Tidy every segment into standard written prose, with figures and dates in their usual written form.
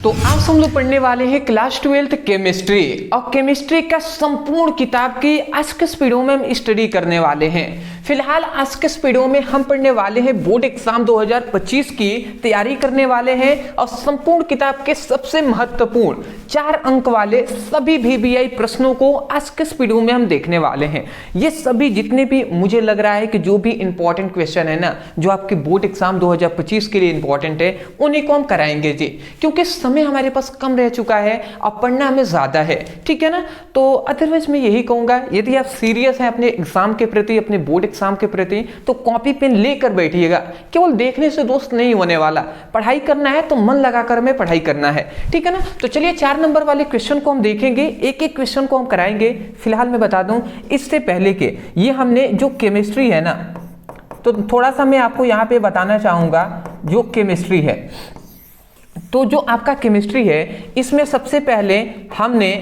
तो आज हम लोग पढ़ने वाले हैं क्लास 12th केमिस्ट्री और केमिस्ट्री का संपूर्ण किताब की आज के इस वीडियो में हम स्टडी करने वाले हैं। फिलहाल आज के इस वीडियो में हम पढ़ने वाले हैं बोर्ड एग्जाम 2025 की तैयारी करने वाले हैं और संपूर्ण किताब के सबसे महत्वपूर्ण 4 अंक वाले सभी VBI प्रश्नों को आज के इस वीडियो में हम देखने वाले हैं। ये सभी जितने भी मुझे लग रहा है कि जो भी इंपॉर्टेंट क्वेश्चन है ना, जो आपके बोर्ड एग्जाम 2025 के लिए इंपॉर्टेंट है, उन्हीं को हम कराएंगे जी, क्योंकि समय हमारे पास कम रह चुका है और पढ़ना हमें ज्यादा है, ठीक है ना। तो अदरवाइज मैं यही कहूंगा, यदि आप सीरियस हैं अपने एग्जाम के प्रति, अपने बोर्ड एग्जाम के प्रति, तो कॉपी पेन लेकर बैठिएगा। केवल देखने से दोस्त नहीं होने वाला, पढ़ाई करना है तो मन लगाकर हमें पढ़ाई करना है, ठीक है ना। तो चलिए 4 नंबर वाले क्वेश्चन को हम देखेंगे, एक एक क्वेश्चन को हम कराएंगे। फिलहाल मैं बता दूं इससे पहले के ये हमने जो केमिस्ट्री है ना, तो थोड़ा सा मैं आपको यहाँ पे बताना चाहूंगा जो केमिस्ट्री है। तो जो आपका केमिस्ट्री है इसमें सबसे पहले हमने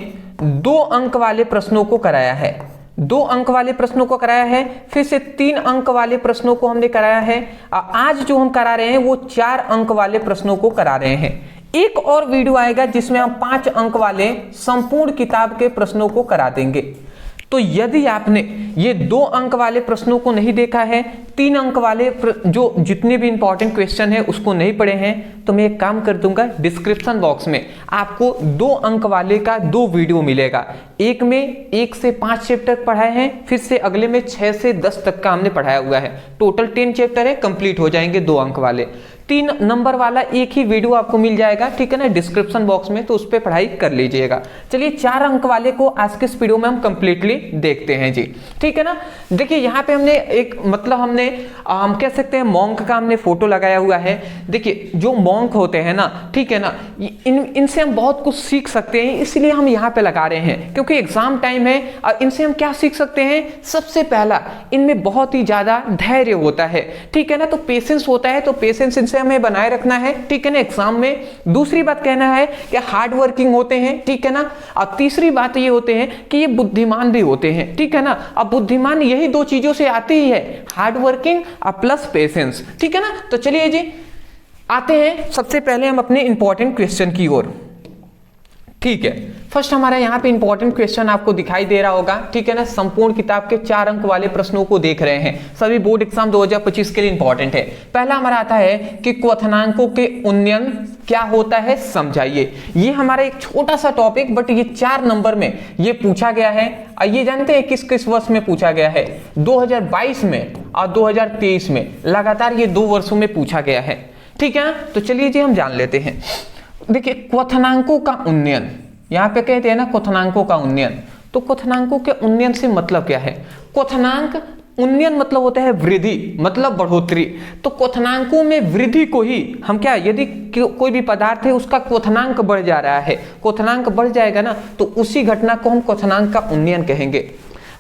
2 अंक वाले प्रश्नों को कराया है, 2 अंक वाले प्रश्नों को कराया है, फिर से 3 अंक वाले प्रश्नों को हमने कराया है। आज जो हम करा रहे हैं वो 4 अंक वाले प्रश्नों को करा रहे हैं। एक और वीडियो आएगा जिसमें हम 5 अंक वाले संपूर्ण किताब के प्रश्नों को करा देंगे। तो यदि आपने ये 2 अंक वाले प्रश्नों को नहीं देखा है, 3 अंक वाले जो जितने भी इंपॉर्टेंट क्वेश्चन है उसको नहीं पढ़े हैं, तो मैं एक काम कर दूंगा, डिस्क्रिप्शन बॉक्स में आपको 2 अंक वाले का 2 वीडियो मिलेगा। एक में 1 से 5 चैप्टर पढ़ाए हैं, फिर से अगले में 6 से 10 तक का हमने पढ़ाया हुआ है। टोटल 10 चैप्टर है, कंप्लीट हो जाएंगे 2 अंक वाले। 3 नंबर वाला एक ही वीडियो आपको मिल जाएगा, ठीक है ना, डिस्क्रिप्शन बॉक्स में, तो उस पर पढ़ाई कर लीजिएगा। चलिए 4 अंक वाले को आज के इस वीडियो में हम कंप्लीटली देखते हैं जी, ठीक है ना। देखिए यहाँ पे हमने एक मतलब हम कह सकते हैं मॉन्क का हमने फोटो लगाया हुआ है। देखिए जो मॉन्क होते हैं ना, ठीक है ना, इनसे हम बहुत कुछ सीख सकते हैं, इसलिए हम यहाँ पे लगा रहे हैं, क्योंकि एग्जाम टाइम है और इनसे हम क्या सीख सकते हैं। सबसे पहला, इनमें बहुत ही ज्यादा धैर्य होता है, ठीक है ना, तो पेशेंस होता है, तो पेशेंस इनसे हमें बनाए रखना है, ठीक है ना, एग्जाम में। दूसरी बात कहना है कि हार्ड वर्किंग होते हैं, ठीक है ना, और तीसरी बात ये होते हैं कि ये बुद्धिमान भी होते हैं, ठीक है ना। अब बुद्धिमान यही 2 चीजों से आती ही है, हार्ड वर्किंग और प्लस पेशेंस, ठीक है ना। तो चलिए जी आते हैं सबसे पहले हम अपने इंपॉर्टेंट क्वेश्चन की ओर, ठीक है। फर्स्ट हमारा यहाँ पे इंपॉर्टेंट क्वेश्चन आपको दिखाई दे रहा होगा, ठीक है ना। संपूर्ण किताब के 4 अंक वाले प्रश्नों को देख रहे हैं, सभी बोर्ड एग्जाम 2025 के लिए इंपॉर्टेंट है। पहला हमारा आता है कि क्वथनांकों के उन्नयन क्या होता है, समझाइए। ये हमारा एक छोटा सा टॉपिक, बट ये 4 नंबर में ये पूछा गया है। ये जानते हैं किस किस वर्ष में पूछा गया है? 2022 में और 2023 में, लगातार ये 2 वर्षों में पूछा गया है, ठीक है। तो चलिए जी हम जान लेते हैं। देखिए क्वथनांकों का उन्नयन, यहाँ पे कहते हैं ना क्वथनांकों का उन्नयन, तो क्वथनांकों के उन्नयन से मतलब क्या है? क्वथनांक उन्नयन मतलब होता है वृद्धि, मतलब बढ़ोतरी। तो क्वथनांकों में वृद्धि को ही हम क्या, यदि कोई भी पदार्थ है उसका क्वथनांक बढ़ जा रहा है, क्वथनांक बढ़ जाएगा ना, तो उसी घटना को हम क्वथनांक का उन्नयन कहेंगे।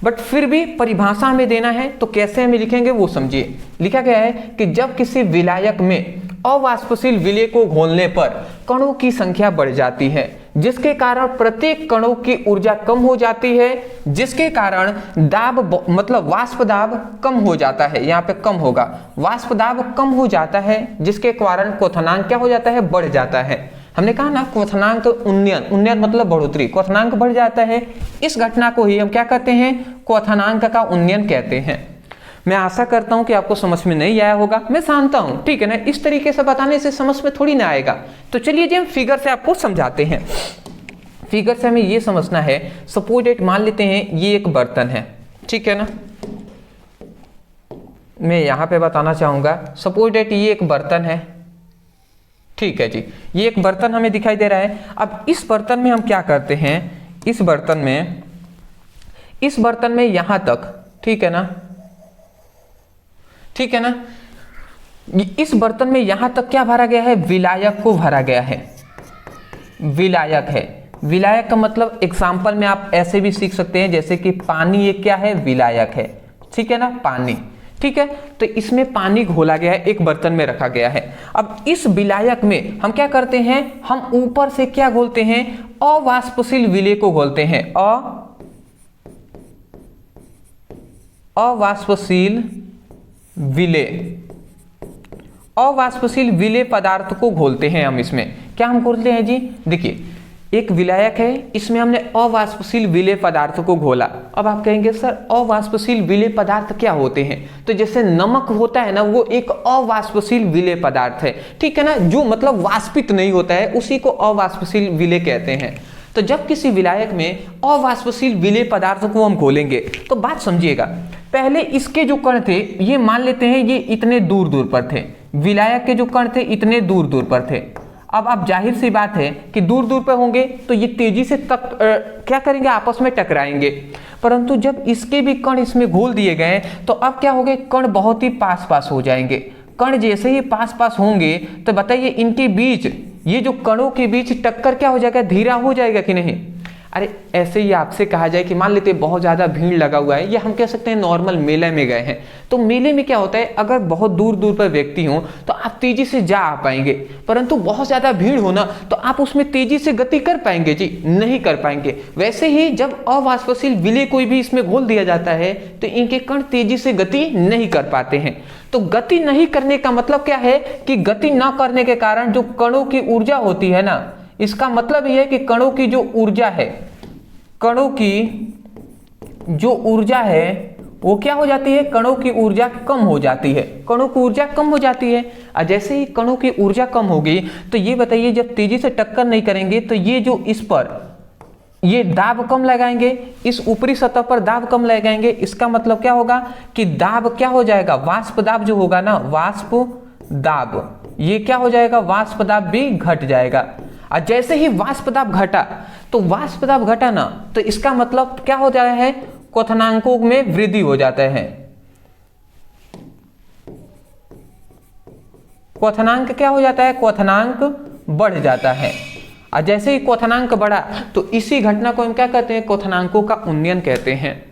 बट फिर भी परिभाषा हमें देना है, तो कैसे हमें लिखेंगे वो समझिए। लिखा गया है कि जब किसी विलायक में अवाष्पशील विलय को घोलने पर कणों की संख्या बढ़ जाती है, जिसके कारण प्रत्येक कणों की ऊर्जा कम हो जाती है, जिसके कारण दाब मतलब वाष्प दाब कम हो जाता है, यहाँ पे कम होगा, वाष्प दाब कम हो जाता है, जिसके कारण क्वथनांक क्या हो जाता है, बढ़ जाता है। हमने कहा ना क्वथनांक उन्नयन, उन्नयन मतलब बढ़ोतरी, क्वथनांक बढ़ जाता है, इस घटना को ही हम क्या कहते हैं, क्वथनांक का उन्नयन कहते हैं। मैं आशा करता हूं कि आपको समझ में नहीं आया होगा, मैं जानता हूं, ठीक है ना, इस तरीके से बताने से समझ में थोड़ी ना आएगा। तो चलिए जी हम फिगर से आपको समझाते हैं। फिगर से हमें ये समझना है, सपोज डेट मान लेते हैं ये एक बर्तन है, ठीक है ना। मैं यहां पे बताना चाहूंगा, सपोज डेट ये एक बर्तन है, ठीक है जी, ये एक बर्तन हमें दिखाई दे रहा है। अब इस बर्तन में हम क्या करते हैं, इस बर्तन में यहां तक, ठीक है ना, ठीक है ना, इस बर्तन में यहां तक क्या भरा गया है, विलायक को भरा गया है, विलायक है। विलायक का मतलब एग्जाम्पल में आप ऐसे भी सीख सकते हैं, जैसे कि पानी ये क्या है, विलायक है, ठीक है ना, पानी, ठीक है। तो इसमें पानी घोला गया है, एक बर्तन में रखा गया है। अब इस विलायक में हम क्या करते हैं, हम ऊपर से क्या घोलते हैं, अवाष्पशील विलय को घोलते हैं, अवाष्पशील विलय, अवाष्पशील विलय पदार्थ को घोलते हैं हम इसमें। क्या हम खोलते हैं जी? देखिए एक विलायक है, इसमें हमने अवाष्पशील विलेय पदार्थों को घोला। अब आप कहेंगे सर अवाष्पशील विलेय पदार्थ क्या होते हैं? तो जैसे नमक होता है ना, वो एक अवाष्पशील विलेय पदार्थ है, ठीक है ना, जो मतलब वाष्पित नहीं होता है, उसी को अवाष्पशील विलेय कहते हैं। तो जब किसी विलायक में अवाष्पशील विलेय पदार्थों को हम घोलेंगे तो बात समझिएगा, पहले इसके जो कण थे ये मान लेते हैं ये इतने दूर दूर पर थे, विलायक के जो कण थे इतने दूर दूर पर थे। अब आप जाहिर सी बात है कि दूर दूर पर होंगे तो ये तेजी से क्या करेंगे, आपस में टकराएंगे। परंतु जब इसके भी कण इसमें घोल दिए गए तो अब क्या हो गए, कण बहुत ही पास पास हो जाएंगे। कण जैसे ही पास पास होंगे तो बताइए इनके बीच, ये जो कणों के बीच टक्कर क्या हो जाएगा, धीरा हो जाएगा कि नहीं? अरे ऐसे ही आपसे कहा जाए कि मान लेते बहुत ज़्यादा भीड़ लगा हुआ है, या हम कह सकते हैं नॉर्मल मेले में गए हैं, तो मेले में क्या होता है, अगर बहुत दूर दूर पर व्यक्ति हो तो आप तेजी से जा आ पाएंगे, परंतु बहुत ज़्यादा भीड़ हो ना तो आप उसमें तेजी से गति कर पाएंगे जी? नहीं कर पाएंगे। वैसे ही जब अवाष्पशील विलेय कोई भी इसमें घोल दिया जाता है तो इनके कण तेजी से गति नहीं कर पाते हैं। तो गति नहीं करने का मतलब क्या है कि गति न करने के कारण जो कणों की ऊर्जा होती है ना, इसका मतलब यह है कि कणों की जो ऊर्जा है, कणों की जो ऊर्जा है वो क्या हो जाती है, कणों की ऊर्जा कम हो जाती है, कणों की ऊर्जा कम हो जाती है। और जैसे ही कणों की ऊर्जा कम होगी तो ये बताइए जब तेजी से टक्कर नहीं करेंगे तो ये जो इस पर ये दाब कम लगाएंगे, इस ऊपरी सतह पर दाब कम लगाएंगे, इसका मतलब क्या होगा कि दाब क्या हो जाएगा, वाष्प दाब जो होगा ना, वाष्प दाब, ये क्या हो जाएगा, वाष्प दाब भी घट जाएगा। और जैसे ही वाष्प दाब घटा तो वाष्प दाब घटा ना तो इसका मतलब क्या हो जाता है, क्वथनांकों में वृद्धि हो जाता है। क्वथनांक क्या हो जाता है, क्वथनांक बढ़ जाता है। और जैसे ही क्वथनांक बढ़ा तो इसी घटना को हम क्या कहते हैं, क्वथनांकों का उन्नयन कहते हैं।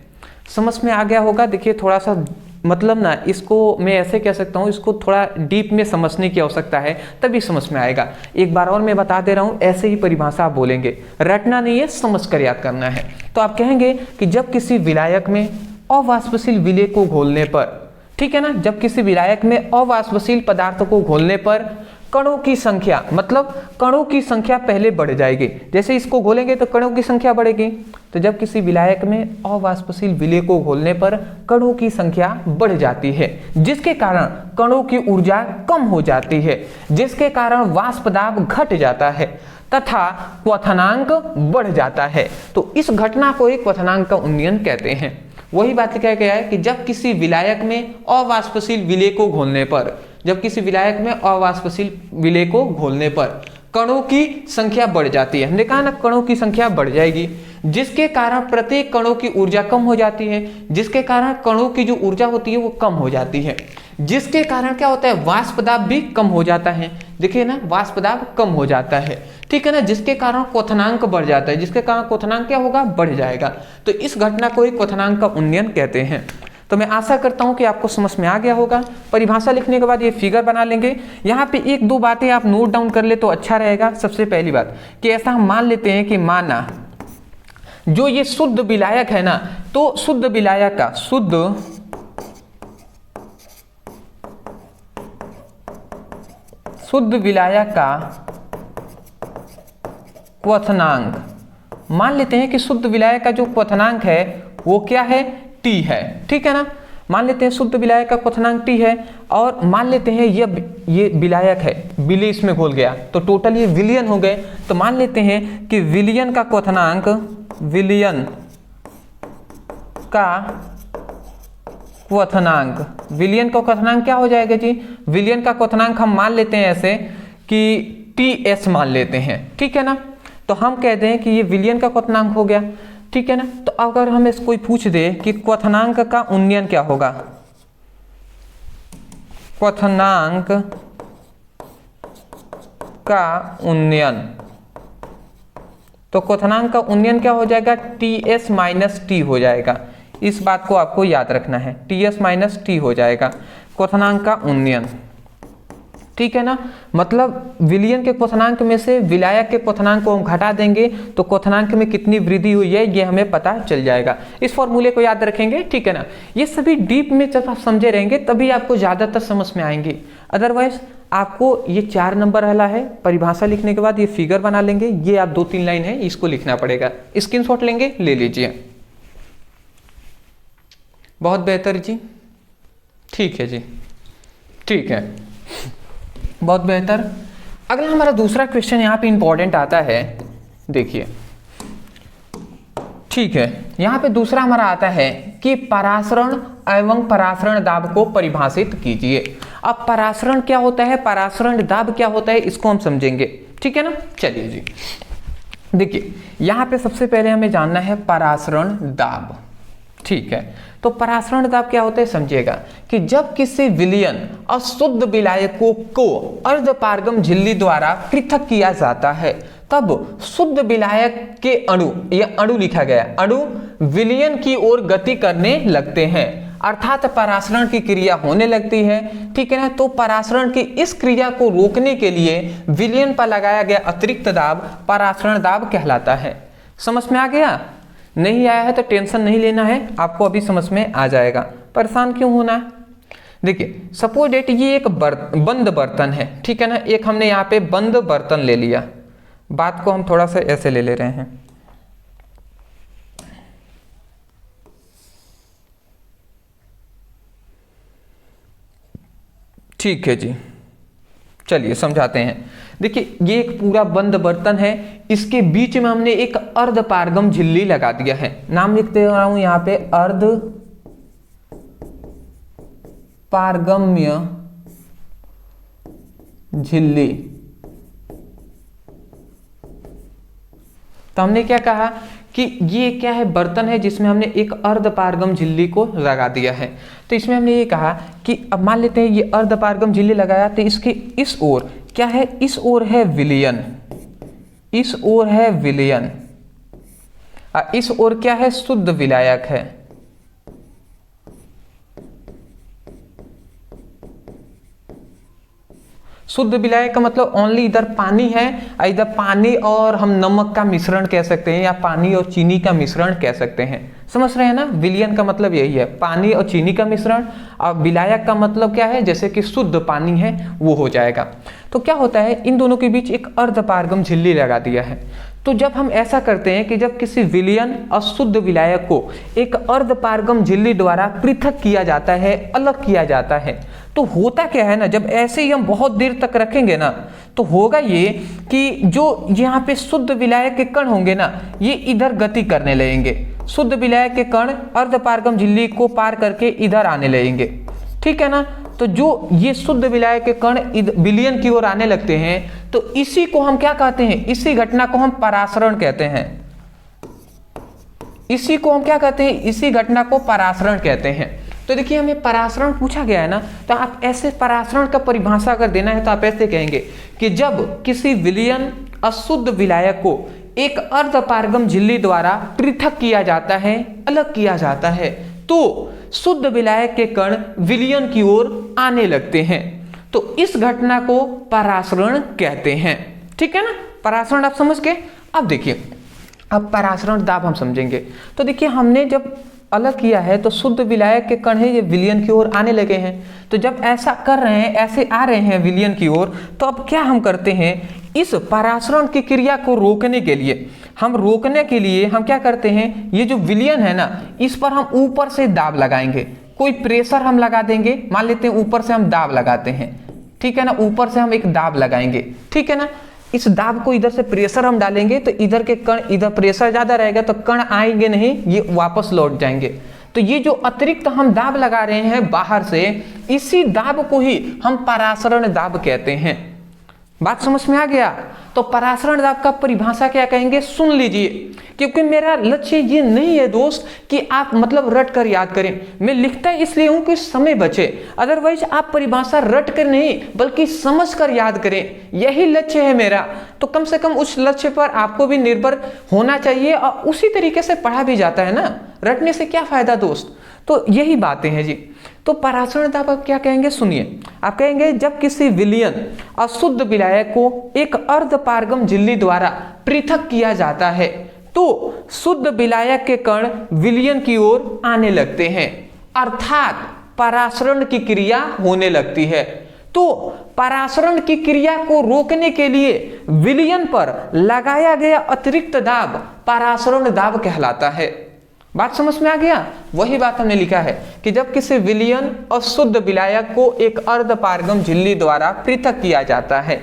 समझ में आ गया होगा? देखिए थोड़ा सा मतलब ना, इसको मैं ऐसे कह सकता हूँ, इसको थोड़ा डीप में समझने की आवश्यकता है तभी समझ में आएगा। एक बार और मैं बता दे रहा हूँ, ऐसे ही परिभाषा आप बोलेंगे, रटना नहीं है, समझ कर याद करना है। तो आप कहेंगे कि जब किसी विलायक में अवाष्पशील विलेय को घोलने पर, ठीक है ना, जब किसी विलायक में अवाष्पशील पदार्थों को घोलने पर कणों की संख्या, मतलब कणों की संख्या पहले बढ़ जाएगी। जैसे इसको घोलेंगे तो कणों की संख्या बढ़ेगी। तो जब किसी विलायक में अवाष्पशील विलेय को घोलने पर कणों की संख्या बढ़ जाती है, जिसके कारण कणों की ऊर्जा कम हो जाती है, जिसके कारण वाष्प दाब घट जाता है तथा क्वथनांक बढ़ जाता है। तो इस घटना को ही क्वथनांक का उन्नयन कहते हैं। वही बात क्या गया है कि जब किसी विलायक में अवाष्पशील विलेय को घोलने पर, जब किसी विलायक में अवाष्पशील विलेय को घोलने पर कणों की संख्या बढ़ जाती है, हमने कहा ना कणों की संख्या बढ़ जाएगी, जिसके कारण प्रत्येक कणों की ऊर्जा कम हो जाती है, जिसके कारण कणों की जो ऊर्जा होती है वो कम हो जाती है, जिसके कारण क्या होता है, वाष्प दाब भी कम हो जाता है। देखिए ना, वाष्प दाब कम हो जाता है, ठीक है ना, जिसके कारण क्वथनांक बढ़ जाता है, जिसके कारण क्वथनांक क्या होगा, बढ़ जाएगा। तो इस घटना को ही क्वथनांक का उन्नयन कहते हैं। तो मैं आशा करता हूं कि आपको समझ में आ गया होगा। परिभाषा लिखने के बाद ये फिगर बना लेंगे। यहाँ पे एक दो बातें आप नोट डाउन कर ले तो अच्छा रहेगा। सबसे पहली बात कि ऐसा हम मान लेते हैं कि माना जो ये शुद्ध विलायक है ना, तो शुद्ध विलायक का शुद्ध विलायक का क्वथनांक, मान लेते हैं कि शुद्ध विलायक का जो क्वथनांक है वो क्या है, T है, ठीक है ना। मान लेते हैं शुद्ध विलायक का क्वथनांक T है, और मान लेते हैं ये विलायक है, विलेय इसमें घोल गया तो टोटल ये विलियन हो गए। तो मान लेते हैं कि विलियन का क्वथनांक, विलियन का क्वथनांक क्या हो जाएगा जी, विलियन का क्वथनांक हम मान लेते हैं ऐसे कि TS मान लेते हैं, ठीक है ना। तो हम कहते हैं कि ये विलियन का क्वथनांक हो गया, ठीक है ना। तो अगर हमें कोई पूछ दे कि क्वथनांक का उन्नयन क्या होगा, क्वथनांक का उन्नयन, तो क्वथनांक का उन्नयन क्या हो जाएगा, TS माइनस T हो जाएगा। इस बात को आपको याद रखना है, TS माइनस T हो जाएगा क्वथनांक का उन्नयन। ठीक है ना, मतलब विलयन के क्वथनांक में से विलायक के क्वथनांक को हम घटा देंगे तो क्वथनांक में कितनी वृद्धि हुई है ये हमें पता चल जाएगा। इस फॉर्मूले को याद रखेंगे, ठीक है ना। ये सभी डीप में जब आप समझे रहेंगे तभी आपको ज़्यादातर समझ में आएंगे, अदरवाइज आपको ये 4 नंबर वाला है, परिभाषा लिखने के बाद ये फिगर बना लेंगे, ये आप 2-3 लाइन है इसको लिखना पड़ेगा, स्क्रीनशॉट लेंगे, ले लीजिए। बहुत बेहतर जी, ठीक है जी, ठीक है, बहुत बेहतर। अगला हमारा दूसरा क्वेश्चन यहाँ पे इंपॉर्टेंट आता है, देखिए, ठीक है। यहाँ पे दूसरा हमारा आता है कि परासरण एवं परासरण दाब को परिभाषित कीजिए। अब परासरण क्या होता है, परासरण दाब क्या होता है, इसको हम समझेंगे, ठीक है ना। चलिए जी, देखिए यहाँ पे सबसे पहले हमें जानना है परासरण दाब, ठीक है। तो परासरण दाब क्या होता है समझिएगा कि जब किसी विलयन अशुद्ध विलायकों को अर्धपारगम झिल्ली द्वारा पृथक किया जाता है तब शुद्ध विलायक के अणु, यह अणु लिखा गया, अणु विलयन की ओर गति करने लगते हैं, अर्थात परासरण की क्रिया होने लगती है, ठीक है ना। तो परासरण की इस क्रिया को रोकने के लिए विलयन पर लगाया गया अतिरिक्त दाब परासरण दाब कहलाता है। समझ में आ गया? नहीं आया है तो टेंशन नहीं लेना है, आपको अभी समझ में आ जाएगा, परेशान क्यों होना है। देखिए सपोज डेट ये एक बंद बर्तन है, ठीक है ना, एक हमने यहाँ पे बंद बर्तन ले लिया, बात को हम थोड़ा सा ऐसे ले रहे हैं, ठीक है जी। चलिए समझाते हैं। देखिए ये एक पूरा बंद बर्तन है, इसके बीच में हमने एक अर्धपारगम झिल्ली लगा दिया है, नाम लिख दे रहा हूं यहाँ पे अर्ध पारगम्य झिल्ली। तो हमने क्या कहा कि ये क्या है, बर्तन है जिसमें हमने एक अर्धपारगम झिल्ली को लगा दिया है। तो इसमें हमने ये कहा कि अब मान लेते हैं ये अर्धपारगम झिल्ली लगाया, तो इसके इस ओर क्या है, इस ओर है विलयन, इस ओर है विलयन, इस ओर क्या है, शुद्ध विलायक है। शुद्ध विलायक का मतलब ओनली इधर पानी है, इधर पानी और हम नमक का मिश्रण कह सकते हैं या पानी और चीनी का मिश्रण कह सकते हैं। समझ रहे हैं ना, विलयन का मतलब यही है, पानी और चीनी का मिश्रण, और विलायक का मतलब क्या है, जैसे कि शुद्ध पानी है वो हो जाएगा। तो क्या होता है, इन दोनों के बीच एक अर्धपारगम झिल्ली लगा दिया है। तो जब हम ऐसा करते हैं कि जब किसी विलयन अशुद्ध विलायक को एक अर्धपारगम झिल्ली द्वारा पृथक किया जाता है, अलग किया जाता है, तो होता क्या है ना, जब ऐसे ही हम बहुत देर तक रखेंगे ना, तो होगा ये कि जो यहाँ पे शुद्ध विलायक के कण होंगे ना, ये इधर गति करने लगेंगे, शुद्ध विलायक के कण अर्धपारगम झिल्ली को पार करके इधर आने लगेंगे, ठीक है ना। तो जो ये शुद्ध विलायक के कण विलयन की ओर आने लगते हैं, तो इसी को हम क्या कहते हैं, इसी घटना को हम परासरण कहते हैं, इसी को हम क्या कहते हैं, इसी घटना को परासरण कहते हैं। तो देखिए हमें परासरण पूछा गया है ना, तो आप ऐसे परासरण का परिभाषा अगर देना है तो आप ऐसे कहेंगे कि जब किसी विलयन अशुद्ध विलायक को एक अर्धपारगम झिल्ली द्वारा पृथक किया जाता है, अलग किया जाता है, तो शुद्ध विलायक के कण विलयन की ओर आने लगते हैं, तो इस घटना को परासरण कहते हैं, ठीक है ना। परासरण आप समझ गए। अब देखिए, अब परासरण दाब हम समझेंगे। तो देखिए हमने जब अलग किया है तो शुद्ध विलायक के कण है ये विलयन की ओर आने लगे हैं, तो जब ऐसा कर रहे हैं, ऐसे आ रहे हैं विलयन की ओर, तो अब क्या हम करते हैं, इस परासरण की क्रिया को रोकने के लिए हम क्या करते हैं, ये जो विलयन है ना, इस पर हम ऊपर से दाब लगाएंगे, कोई प्रेशर हम लगा देंगे, मान लेते हैं ऊपर से हम दाब लगाते हैं, ठीक है ना, ऊपर से हम एक दाब लगाएंगे, ठीक है ना। इस दाब को इधर से प्रेशर हम डालेंगे तो इधर के कण, इधर प्रेशर ज्यादा रहेगा तो कण आएंगे नहीं, ये वापस लौट जाएंगे। तो ये जो अतिरिक्त हम दाब लगा रहे हैं बाहर से, इसी दाब को ही हम परासरण दाब कहते हैं। बात समझ में आ गया। तो परासरण दाब का परिभाषा क्या कहेंगे, सुन लीजिए, क्योंकि मेरा लक्ष्य ये नहीं है दोस्त कि आप मतलब रट कर याद करें, मैं लिखता इसलिए हूं कि समय बचे, अदरवाइज आप परिभाषा रट कर नहीं बल्कि समझ कर याद करें, यही लक्ष्य है मेरा। तो कम से कम उस लक्ष्य पर आपको भी निर्भर होना चाहिए, और उसी तरीके से पढ़ा भी जाता है ना, रटने से क्या फायदा दोस्त। तो यही बातें हैं जी। तो परासरण दाब आप क्या कहेंगे, सुनिए, आप कहेंगे जब किसी विलयन अशुद्ध विलायक को एक अर्धपारगम झिल्ली द्वारा पृथक किया जाता है तो शुद्ध विलायक के कण विलयन की ओर आने लगते हैं, अर्थात परासरण की क्रिया होने लगती है। तो परासरण की क्रिया को रोकने के लिए विलयन पर लगाया गया अतिरिक्त दाब परासरण दाब कहलाता है। बात समझ में आ गया? वही बात हमने लिखा है कि जब किसी विलयन और शुद्ध विलायक को एक अर्धपारगम झिल्ली द्वारा पृथक किया जाता है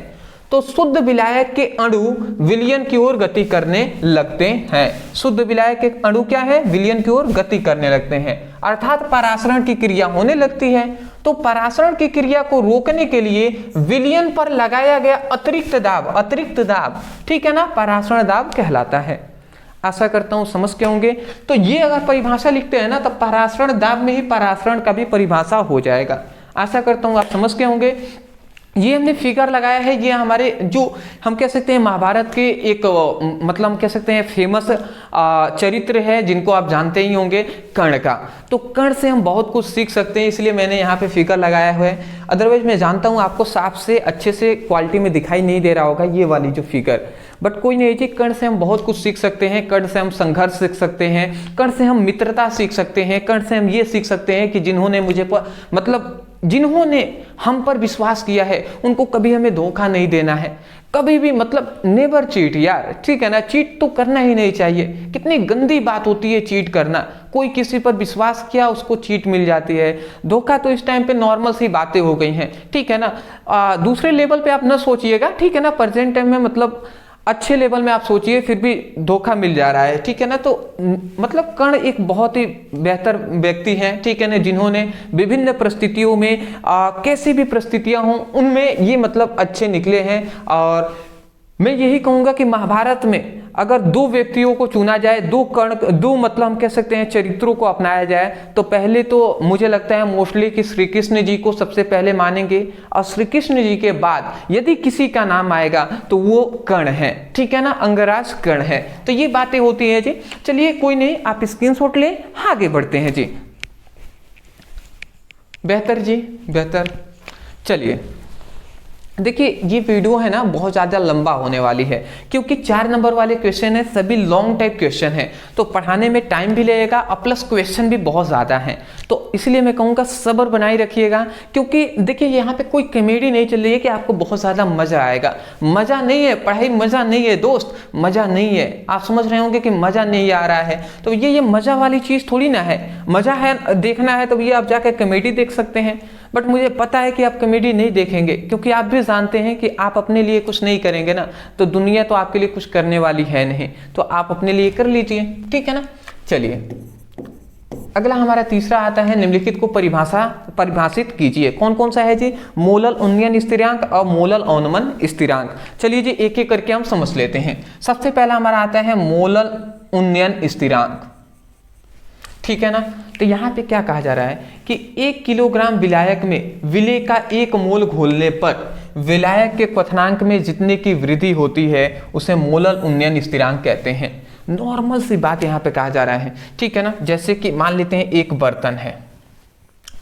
तो शुद्ध विलायक के अणु विलयन की ओर गति करने लगते हैं। शुद्ध विलायक के अणु क्या है, विलयन की ओर गति करने लगते हैं, अर्थात परासरण की क्रिया होने लगती है। तो परासरण की क्रिया को रोकने के लिए विलयन पर लगाया गया अतिरिक्त दाब, ठीक है ना, परासरण दाब कहलाता है। आशा करता हूं समझ के होंगे। तो ये अगर परिभाषा लिखते हैं ना तो परासरण दाब में ही परासरण का भी परिभाषा हो जाएगा। आशा करता हूं आप समझ के होंगे। ये हमने फिगर लगाया है, ये हमारे जो हम कह सकते हैं महाभारत के एक मतलब हम कह सकते हैं फेमस चरित्र है जिनको आप जानते ही होंगे, कर्ण का। तो कर्ण से हम बहुत कुछ सीख सकते हैं, इसलिए मैंने यहाँ पे फिगर लगाया हुआ है। अदरवाइज मैं जानता हूँ आपको साफ से अच्छे से क्वालिटी में दिखाई नहीं दे रहा होगा ये वाली जो फिगर, बट कोई नहीं जी, कर्ण से हम बहुत कुछ सीख सकते हैं। कर्ण से हम संघर्ष सीख सकते हैं, कर्ण से हम मित्रता सीख सकते हैं, कर्ण से हम ये सीख सकते हैं कि जिन्होंने जिन्होंने हम पर विश्वास किया है उनको कभी हमें धोखा नहीं देना है, कभी भी मतलब नेवर चीट यार, ठीक है ना, चीट तो करना ही नहीं चाहिए। कितनी गंदी बात होती है चीट करना, कोई किसी पर विश्वास किया उसको चीट मिल जाती है। धोखा तो इस टाइम पे नॉर्मल सी बातें हो गई हैं, ठीक है ना। दूसरे लेवल पे आप ना सोचिएगा, ठीक है ना, प्रेजेंट टाइम में मतलब अच्छे लेवल में आप सोचिए फिर भी धोखा मिल जा रहा है, ठीक है ना। तो मतलब कर्ण एक बहुत ही बेहतर व्यक्ति हैं, ठीक है ना, जिन्होंने विभिन्न परिस्थितियों में कैसी भी परिस्थितियां हों उनमें ये मतलब अच्छे निकले हैं। और मैं यही कहूंगा कि महाभारत में अगर दो व्यक्तियों को चुना जाए, दो मतलब हम कह सकते हैं चरित्रों को अपनाया जाए, तो पहले तो मुझे लगता है मोस्टली कि श्री कृष्ण जी को सबसे पहले मानेंगे, और श्री कृष्ण जी के बाद यदि किसी का नाम आएगा तो वो कर्ण है, ठीक है ना, अंगराज कर्ण है। तो ये बातें होती हैं जी। चलिए कोई नहीं, आप स्क्रीनशॉट लें, आगे बढ़ते हैं जी। बेहतर जी, बेहतर। चलिए देखिए ये वीडियो है ना बहुत ज़्यादा लंबा होने वाली है, क्योंकि 4 नंबर वाले क्वेश्चन है, सभी लॉन्ग टाइप क्वेश्चन है, तो पढ़ाने में टाइम भी लगेगा और प्लस क्वेश्चन भी बहुत ज़्यादा है। तो इसलिए मैं कहूँगा सब्र बनाए रखिएगा, क्योंकि देखिए यहाँ पे कोई कॉमेडी नहीं चल रही है कि आपको बहुत ज़्यादा मज़ा आएगा। मज़ा नहीं है, पढ़ाई मज़ा नहीं है दोस्त, मज़ा नहीं है। आप समझ रहे होंगे कि मज़ा नहीं आ रहा है, तो ये मज़ा वाली चीज़ थोड़ी ना है। मज़ा है देखना है तो ये आप जाकर कॉमेडी देख सकते हैं, बट मुझे पता है कि आप कॉमेडी नहीं देखेंगे, क्योंकि आप भी जानते हैं कि आप अपने लिए कुछ नहीं करेंगे ना तो दुनिया तो आपके लिए कुछ करने वाली है नहीं, तो आप अपने लिए कर लीजिए, ठीक है ना। चलिए अगला हमारा तीसरा आता है, निम्नलिखित को परिभाषित कीजिए। कौन कौन सा है जी? मोलल उन्नयन स्थिरांक और मोलल अवनमन स्थिरांक। चलिए जी एक एक करके हम समझ लेते हैं। सबसे पहला हमारा आता है मोलल उन्नयन स्थिरांक, ठीक है ना। तो यहाँ पे क्या कहा जा रहा है कि 1 किलोग्राम विलायक में विलेय का 1 मोल घोलने पर विलायक के क्वथनांक में जितने की वृद्धि होती है उसे मोलल उन्नयन स्थिरांक कहते हैं। नॉर्मल सी बात यहाँ पे कहा जा रहा है, ठीक है ना। जैसे कि मान लेते हैं एक बर्तन है,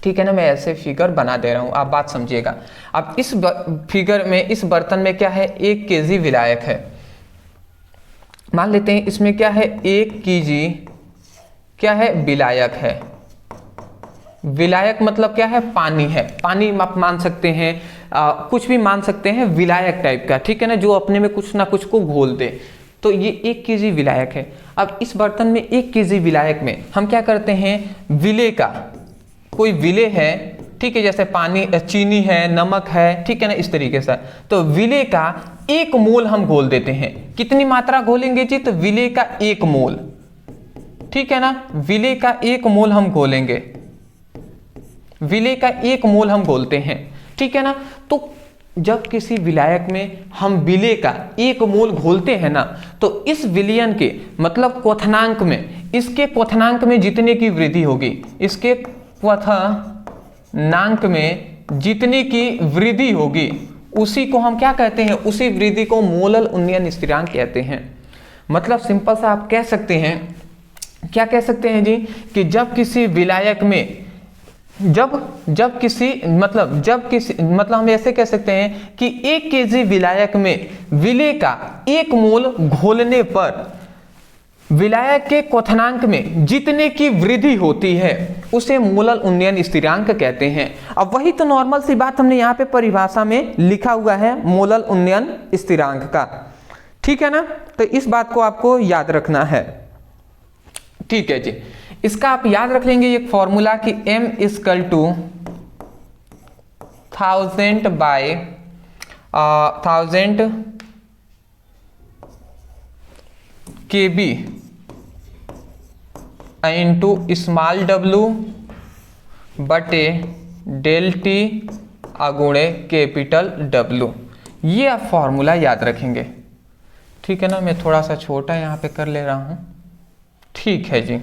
ठीक है ना, मैं ऐसे फिगर बना दे रहा हूँ, आप बात समझिएगा। अब इस फिगर में इस बर्तन में क्या है, 1 केजी विलायक है। मान लेते हैं इसमें क्या है, 1 केजी क्या है, विलायक है। विलायक मतलब क्या है, पानी है। पानी आप मान सकते हैं, कुछ भी मान सकते हैं, विलायक टाइप का, ठीक है ना, जो अपने में कुछ ना कुछ को घोल दे। तो ये 1 केजी विलायक है। अब इस बर्तन में 1 केजी विलायक में हम क्या करते हैं, विलेय का कोई विलेय है, ठीक है, जैसे पानी, चीनी है, नमक है, ठीक है ना, इस तरीके से। तो विलेय का 1 मोल हम घोल देते हैं। कितनी मात्रा घोलेंगे जी? तो विलेय का 1 मोल, ठीक है ना, विलेय का 1 मोल हम घोलेंगे, विलेय का 1 मोल हम घोलते हैं, ठीक है ना। तो जब किसी विलायक में हम विलेय का 1 मोल घोलते हैं ना, तो इस विलयन के मतलब क्वथनांक में, इसके क्वथनांक में जितने की वृद्धि होगी, इसके क्वथनांक में जितने की वृद्धि होगी उसी को हम क्या कहते हैं, उसी वृद्धि को मोलल उन्नयन स्थिरांक कहते हैं। मतलब सिंपल सा आप कह सकते हैं, क्या कह सकते हैं जी, कि जब किसी विलायक में जब किसी मतलब हम ऐसे कह सकते हैं कि 1 केजी विलायक में विलेय का 1 मोल घोलने पर विलायक के क्वथनांक में जितने की वृद्धि होती है उसे मोलल उन्नयन स्थिरांक कहते हैं। अब वही तो नॉर्मल सी बात हमने यहाँ पे परिभाषा में लिखा हुआ है मोलल उन्नयन स्थिरांक का, ठीक है ना। तो इस बात को आपको याद रखना है, ठीक है जी। इसका आप याद रख लेंगे एक फॉर्मूला कि m equal to 1000 by 1000 kb into small w बटे डेल टी अगुणे कैपिटल W। ये आप फॉर्मूला याद रखेंगे, ठीक है ना। मैं थोड़ा सा छोटा यहाँ पे कर ले रहा हूँ, ठीक है जी,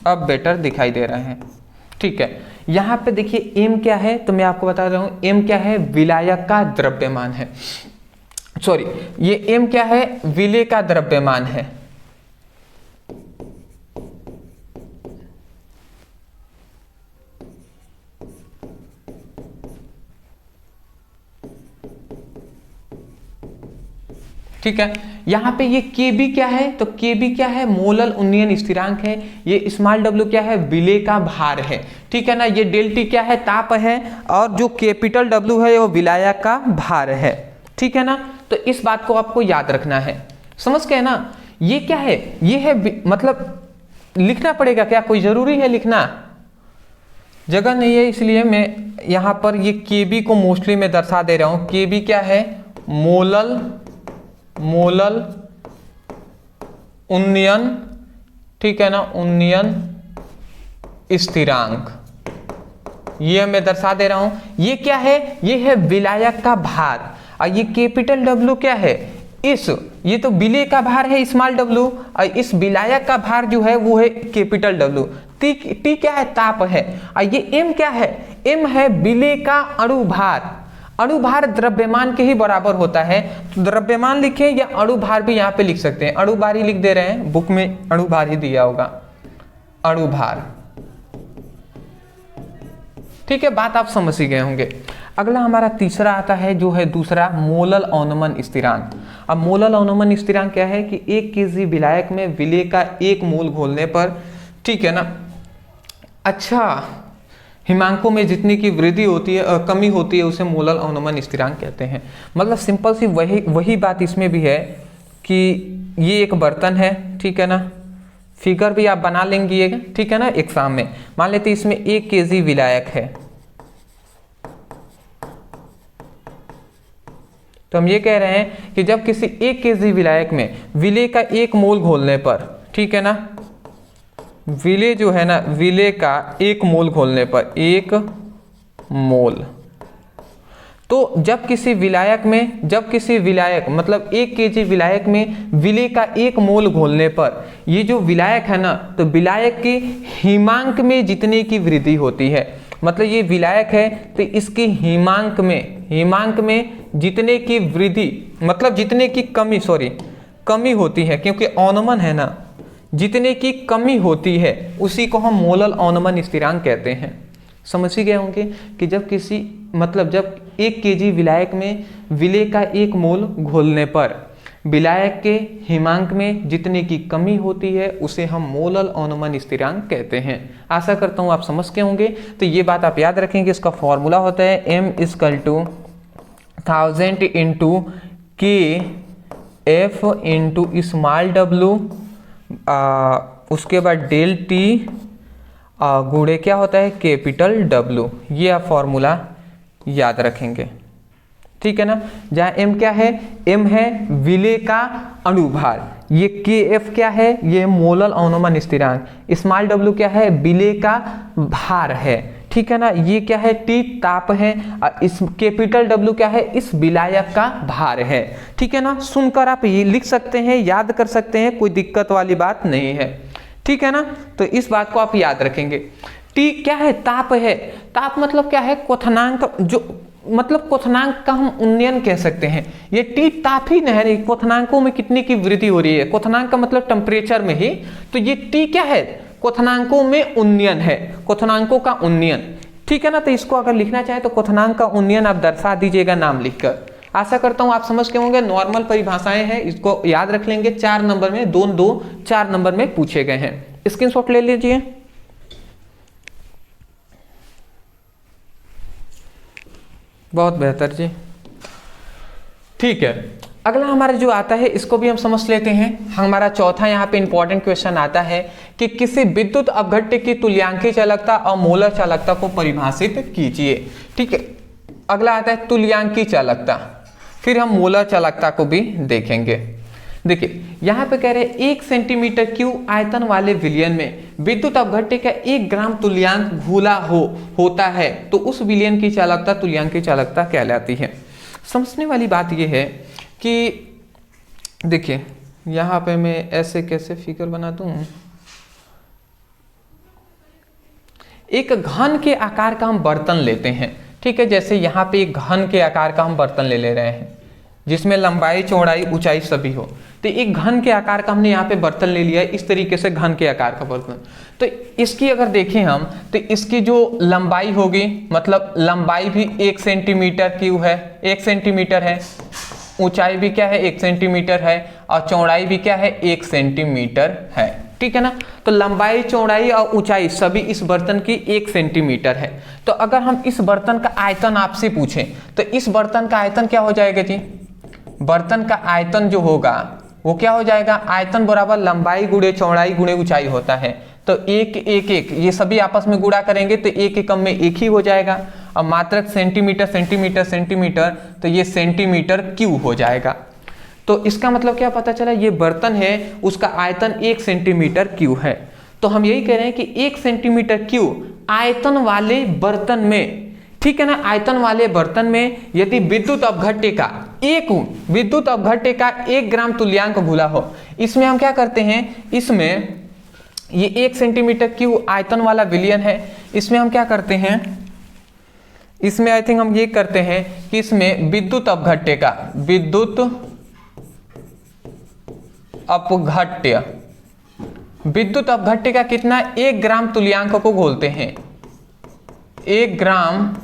अब बेटर दिखाई दे रहे हैं, ठीक है। यहाँ पे देखिए m क्या है, तो मैं आपको बता रहा हूँ m क्या है, विलायक का द्रव्यमान है, सॉरी ये m क्या है, विलेय का द्रव्यमान है। ठीक है, यहाँ पे ये Kb क्या है, तो Kb क्या है, मोलल उन्नयन स्थिरांक है। ये स्मॉल w क्या है, विलेय का भार है, ठीक है ना। ये डेल टी क्या है, ताप है, और जो कैपिटल W है वो विलायक का भार है, ठीक है ना। तो इस बात को आपको याद रखना है, समझ गए ना। ये क्या है, ये है मतलब लिखना पड़ेगा क्या, कोई जरूरी है लिखना, जगह नहीं है, इसलिए मैं यहाँ पर ये Kb को मोस्टली मैं दर्शा दे रहा हूँ। Kb क्या है, मोलल उन्नयन, ठीक है ना, उन्नयन स्थिरांक, ये मैं दर्शा दे रहा हूं। ये क्या है, ये है विलायक का भार, और ये कैपिटल W क्या है, ये तो विलेय का भार है स्मॉल w, और इस विलायक का भार जो है वो है कैपिटल W। टी क्या है, ताप है, और ये m क्या है, m है विलेय का अणुभार। अणुभार द्रव्यमान के ही बराबर होता है, तो द्रव्यमान लिखें या अणुभार भी यहाँ पे लिख सकते हैं। अणुभार ही लिख दे रहे हैं, बुक में अणुभार ही दिया होगा, अणुभार, ठीक है। बात आप समझ ही गए होंगे। अगला हमारा तीसरा आता है जो है दूसरा, मोलल अवनमन स्थिरांक। अब मोलल अवनमन स्थिरांक क्या है कि 1 केजी विलायक में विलेय का 1 मोल घोलने पर, ठीक है ना, अच्छा, हिमांकों में जितनी की वृद्धि होती है कमी होती है उसे मोलल अवनमन स्थिरांक कहते हैं। मतलब सिंपल सी वही बात इसमें भी है कि ये एक बर्तन है, ठीक है ना, फिगर भी आप बना लेंगे, ठीक है ना, एग्जाम में। मान लेते इसमें 1 केजी विलायक है, तो हम ये कह रहे हैं कि जब किसी 1 केजी विलायक में विलेय का 1 मोल घोलने पर, ठीक है ना, विलेय जो है ना, विलेय का 1 मोल घोलने पर 1 मोल, तो जब किसी विलायक मतलब 1 केजी विलायक में विलेय का 1 मोल घोलने पर ये जो विलायक है ना, तो विलायक के हिमांक में जितने की वृद्धि होती है, मतलब ये विलायक है तो इसके हिमांक में जितने की वृद्धि, मतलब जितने की कमी होती है, क्योंकि अवनमन है ना, जितने की कमी होती है उसी को हम मोलल अवनमन स्थिरांक कहते हैं। समझ ही गए होंगे कि जब 1 केजी विलायक में विलेय का 1 मोल घोलने पर विलायक के हिमांक में जितने की कमी होती है उसे हम मोलल अवनमन स्थिरांक कहते हैं। आशा करता हूँ आप समझ के होंगे। तो ये बात आप याद रखेंगे, इसका फॉर्मूला होता है m equal to 1000 into KF into small w, उसके बाद डेल टी गुणे क्या होता है, कैपिटल W। ये आप फॉर्मूला याद रखेंगे, ठीक है ना। जहाँ m क्या है, m है विलेय का अणुभार, ये KF क्या है, ये मोलल अवनमन स्थिरांक, स्मॉल w क्या है, विलेय का भार है, ठीक है ना। ये क्या है, T ताप है, इस कैपिटल W क्या है, इस विलायक का भार है, ठीक है ना। सुनकर आप ये लिख सकते हैं, याद कर सकते हैं, कोई दिक्कत वाली बात नहीं है, ठीक है ना। तो इस बात को आप याद रखेंगे। T क्या है, ताप है, ताप मतलब क्या है, क्वथनांक, जो मतलब क्वथनांक का हम उन्नयन कह सकते हैं। ये T ताप ही नहीं है, क्वथनांकों में कितनी की वृद्धि हो रही है, क्वथनांक का मतलब टेम्परेचर में ही, तो ये T क्या है, क्वथनांकों में उन्नयन है, क्वथनांकों का उन्नयन। ठीक है ना। तो इसको अगर लिखना चाहे तो क्वथनांक का उन्नयन आप दर्शा दीजिएगा नाम लिखकर। आशा करता हूं आप समझ के होंगे। नॉर्मल परिभाषाएं हैं, इसको याद रख लेंगे। 4 नंबर में 2 2 4 नंबर में पूछे गए हैं। स्क्रीनशॉट ले लीजिए। बहुत बेहतर जी, ठीक है। अगला हमारा जो आता है इसको भी हम समझ लेते हैं। हमारा चौथा यहाँ पे इंपॉर्टेंट क्वेश्चन आता है कि किसी विद्युत अपघट्य की तुल्यांकी चालकता और मोलर चालकता को परिभाषित कीजिए। ठीक है। अगला आता है तुल्यांकी चालकता, फिर हम मोलर चालकता को भी देखेंगे। देखिए यहाँ पे कह रहे हैं 1 सेंटीमीटर क्यूब आयतन वाले विलयन में विद्युत अपघट्य का 1 ग्राम तुल्यांक घुला होता है तो उस विलयन की चालकता तुल्यांकी चालकता कहलाती है। समझने वाली बात यह है कि देखिए यहाँ पे मैं ऐसे कैसे फिगर बना दूं। एक घन के आकार का हम बर्तन लेते हैं। ठीक है, जैसे यहाँ पे एक घन के आकार का हम बर्तन ले रहे हैं जिसमें लंबाई चौड़ाई ऊंचाई सभी हो। तो एक घन के आकार का हमने यहाँ पे बर्तन ले लिया है, इस तरीके से घन के आकार का बर्तन। तो इसकी अगर देखें हम तो इसकी जो लंबाई होगी, मतलब लंबाई भी 1 सेंटीमीटर क्यूब है, 1 सेंटीमीटर है। ऊंचाई भी क्या है 1 सेंटीमीटर है और चौड़ाई भी क्या है 1 सेंटीमीटर है। ठीक है ना। तो लंबाई चौड़ाई और ऊंचाई सभी इस बर्तन की 1 सेंटीमीटर है। तो अगर हम इस बर्तन का आयतन आपसे पूछें तो इस बर्तन का आयतन क्या हो जाएगा जी? बर्तन का आयतन जो होगा वो क्या हो जाएगा? आयतन बराबर लंबाई गुणे चौड़ाई गुणे ऊंचाई होता है। तो 1 1 1 ये सभी आपस में गुणा करेंगे तो 1 एकम में 1 ही हो जाएगा। और मात्रक सेंटीमीटर सेंटीमीटर सेंटीमीटर तो ये सेंटीमीटर क्यूब हो जाएगा। तो इसका मतलब क्या पता चला? ये बर्तन है उसका आयतन 1 सेंटीमीटर क्यूब है। तो हम यही कह रहे हैं कि 1 सेंटीमीटर क्यूब आयतन वाले बर्तन में, ठीक है ना, आयतन वाले बर्तन में यदि विद्युत अपघट्य का 1 ग्राम तुल्यांक घुला हो, इसमें हम क्या करते हैं, इसमें ये 1 सेंटीमीटर क्यूब आयतन वाला विलयन है। इसमें हम क्या करते हैं, इसमें आई थिंक हम ये करते हैं कि इसमें विद्युत अपघट्य का कितना 1 ग्राम तुल्यांक को घोलते हैं। 1 ग्राम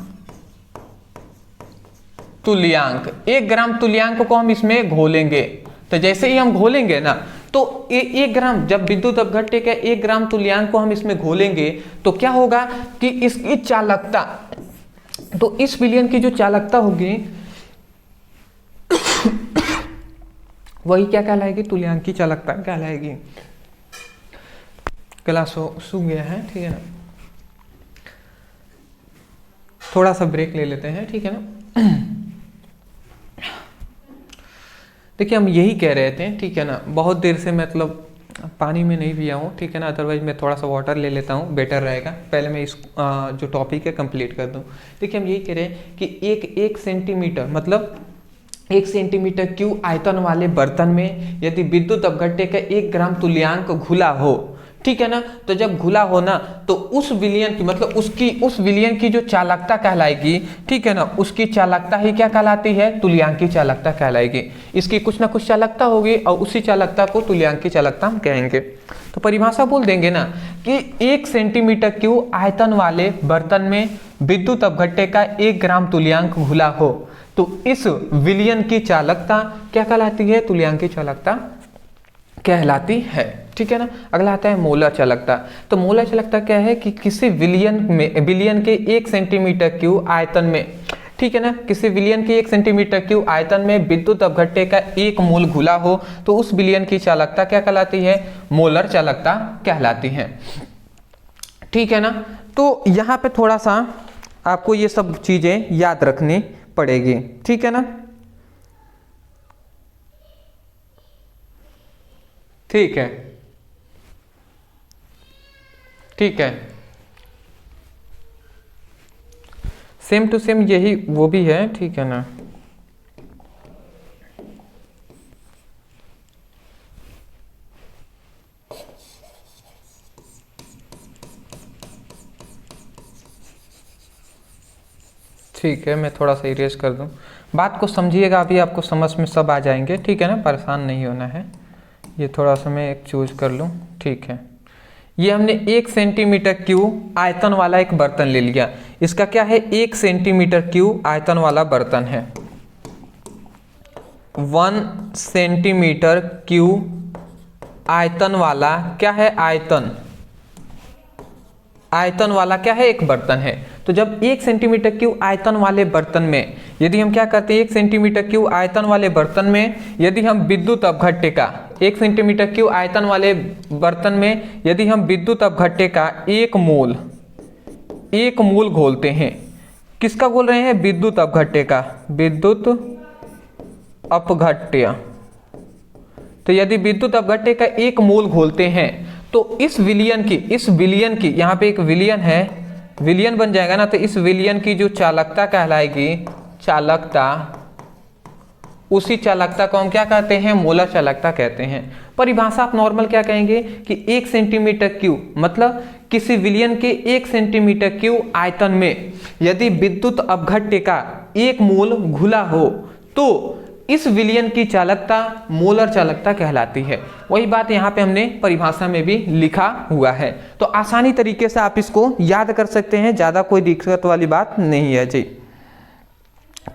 तुल्यांक को हम इसमें घोलेंगे। तो जैसे ही हम घोलेंगे ना तो 1 ग्राम, जब विद्युत अपघट्य का 1 ग्राम तुल्यांक को हम इसमें घोलेंगे तो क्या होगा कि इसकी चालकता, तो इस विलयन की जो चालकता होगी वही क्या कहलाएगी? तुल्यांकी चालकता कहलाएगी। क्लास सूख गया है, ठीक है ना। थोड़ा सा ब्रेक ले लेते हैं, ठीक है ना। देखिए हम यही कह रहे थे, ठीक है ना, बहुत देर से मतलब पानी में नहीं पिया हूँ, ठीक है ना। अदरवाइज मैं थोड़ा सा वाटर ले लेता हूँ, बेटर रहेगा। पहले मैं इस जो टॉपिक है कंप्लीट कर दूँ। देखिए हम यही कह रहे हैं कि 1 सेंटीमीटर मतलब 1 सेंटीमीटर क्यूब आयतन वाले बर्तन में यदि विद्युत अपघट्य का 1 ग्राम तुल्यांक घुला हो, ठीक है ना, तो जब घुला हो ना तो उस विलयन की, मतलब उस विलयन की जो चालकता कहलाएगी, ठीक है ना, उसकी चालकता ही क्या कहलाती है? तुल्यांकी चालकता कहलाएगी। इसकी कुछ ना कुछ चालकता होगी और उसी चालकता को तुल्यांकी चालकता हम कहेंगे। तो परिभाषा बोल देंगे ना कि 1 सेंटीमीटर क्यूब आयतन वाले बर्तन में विद्युत अपघट्य का 1 ग्राम तुल्यांक घुला हो तो इस विलयन की चालकता क्या कहलाती है? तुल्यांकी चालकता कहलाती है। ठीक है ना। अगला आता है मोलर चालकता। तो मोलर चालकता क्या है कि किसी विलयन के 1 सेंटीमीटर क्यूब आयतन में, ठीक है ना, किसी विलयन के 1 सेंटीमीटर क्यूब आयतन में विद्युत अपघट्य का 1 मोल घुला हो तो उस विलयन की चालकता क्या कहलाती है? मोलर चालकता कहलाती है। ठीक है ना। तो यहाँ पे थोड़ा सा आपको ये सब चीजें याद रखनी पड़ेगी, ठीक है ना। ठीक है, ठीक है, सेम टू सेम यही वो भी है, ठीक है ना। ठीक है, मैं थोड़ा सा इरेज कर दूं। बात को समझिएगा, अभी आपको समझ में सब आ जाएंगे, ठीक है ना, परेशान नहीं होना है। ये थोड़ा सा मैं एक चूज कर लूं, ठीक है। ये हमने 1 सेंटीमीटर क्यूब आयतन वाला एक बर्तन ले लिया। इसका क्या है 1 सेंटीमीटर क्यूब आयतन वाला बर्तन है। 1 सेंटीमीटर क्यूब आयतन वाला क्या है, आयतन वाला क्या है, एक बर्तन है। तो जब 1 सेंटीमीटर क्यूब आयतन वाले बर्तन में यदि हम क्या करते हैं, 1 सेंटीमीटर क्यूब आयतन वाले बर्तन में यदि हम विद्युत अपघट्य का 1 सेंटीमीटर क्यूब आयतन वाले बर्तन में यदि हम विद्युत अपघट्य का 1 मोल घोलते हैं, किसका घोल रहे हैं, विद्युत अपघट्य का, विद्युत अपघट्य। तो यदि विद्युत अपघट्य का 1 मोल घोलते हैं तो इस विलयन की यहाँ पे एक विलयन है, विलयन बन जाएगा ना, तो इस विलयन की जो चालकता कहलाएगी, चालकता, उसी चालकता को हम क्या कहते हैं, मोलर चालकता कहते हैं। परिभाषा आप नॉर्मल क्या कहेंगे कि 1 सेंटीमीटर क्यूब मतलब किसी विलयन के 1 सेंटीमीटर क्यूब आयतन में यदि विद्युत अपघट्य का 1 मोल घुला हो तो इस विलयन की चालकता मोलर चालकता कहलाती है। वही बात यहाँ पे हमने परिभाषा में भी लिखा हुआ है, तो आसानी तरीके से आप इसको याद कर सकते हैं, ज़्यादा कोई दिक्कत वाली बात नहीं है जी,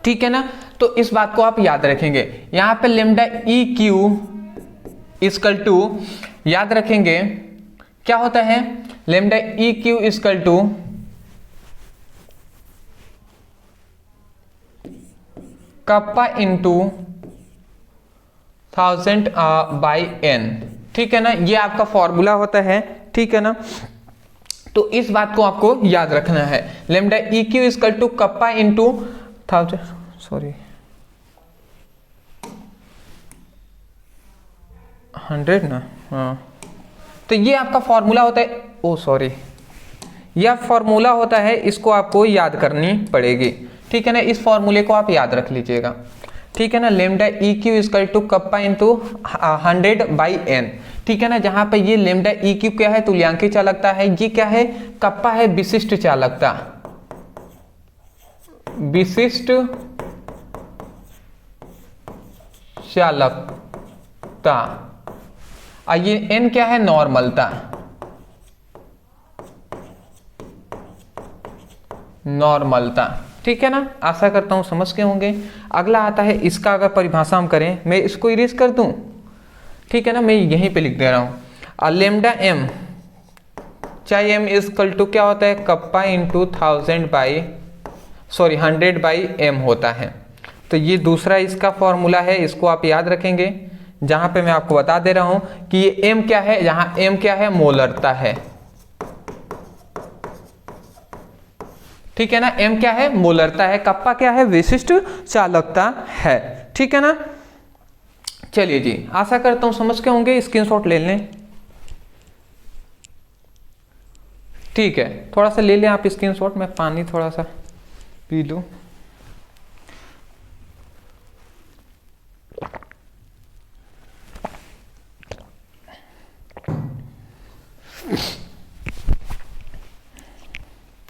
ठीक है ना। तो इस बात को आप याद रखेंगे। यहाँ पे lambda E Q equal to, याद रखेंगे क्या होता है, lambda E Q equal to kappa into 1000 by n, ठीक है ना, ये आपका फॉर्मूला होता है, ठीक है ना। तो इस बात को आपको याद रखना है, lambda E Q equal to kappa into 100 ना, हाँ, तो ये आपका फॉर्मूला होता है, यह फॉर्मूला होता है, इसको आपको याद करनी पड़ेगी, ठीक है ना। इस फॉर्मूले को आप याद रख लीजिएगा, ठीक है ना। Lambda E Q equal to kappa into 100 by n, ठीक है ना। जहां पे ये लेमडा ई क्यू क्या है, तुल्यांकी चालकता है, ये क्या है, कप्पा है विशिष्ट चालकता, विशिष्ट चालकता, और ये n क्या है, नॉर्मलता, नॉर्मलता, ठीक है ना। आशा करता हूं समझ के होंगे। अगला आता है इसका, अगर परिभाषा हम करें, मैं इसको इरेज कर दूं, ठीक है ना, मैं यहीं पे लिख दे रहा हूं, लेमडा m, चाहे m इक्वल टू क्या होता है, कप्पा इंटू 100 बाई m होता है। तो ये दूसरा इसका फॉर्मूला है, इसको आप याद रखेंगे। जहां पे मैं आपको बता दे रहा हूं कि ये m क्या है, जहां m क्या है, मोलरता है, ठीक है ना। m क्या है, मोलरता है, कप्पा क्या है, विशिष्ट चालकता है, ठीक है ना। चलिए जी, आशा करता हूं समझ के होंगे, स्क्रीनशॉट ले लें, ठीक है, थोड़ा सा ले लें आप स्क्रीनशॉट, मैं पानी थोड़ा सा पी लूं।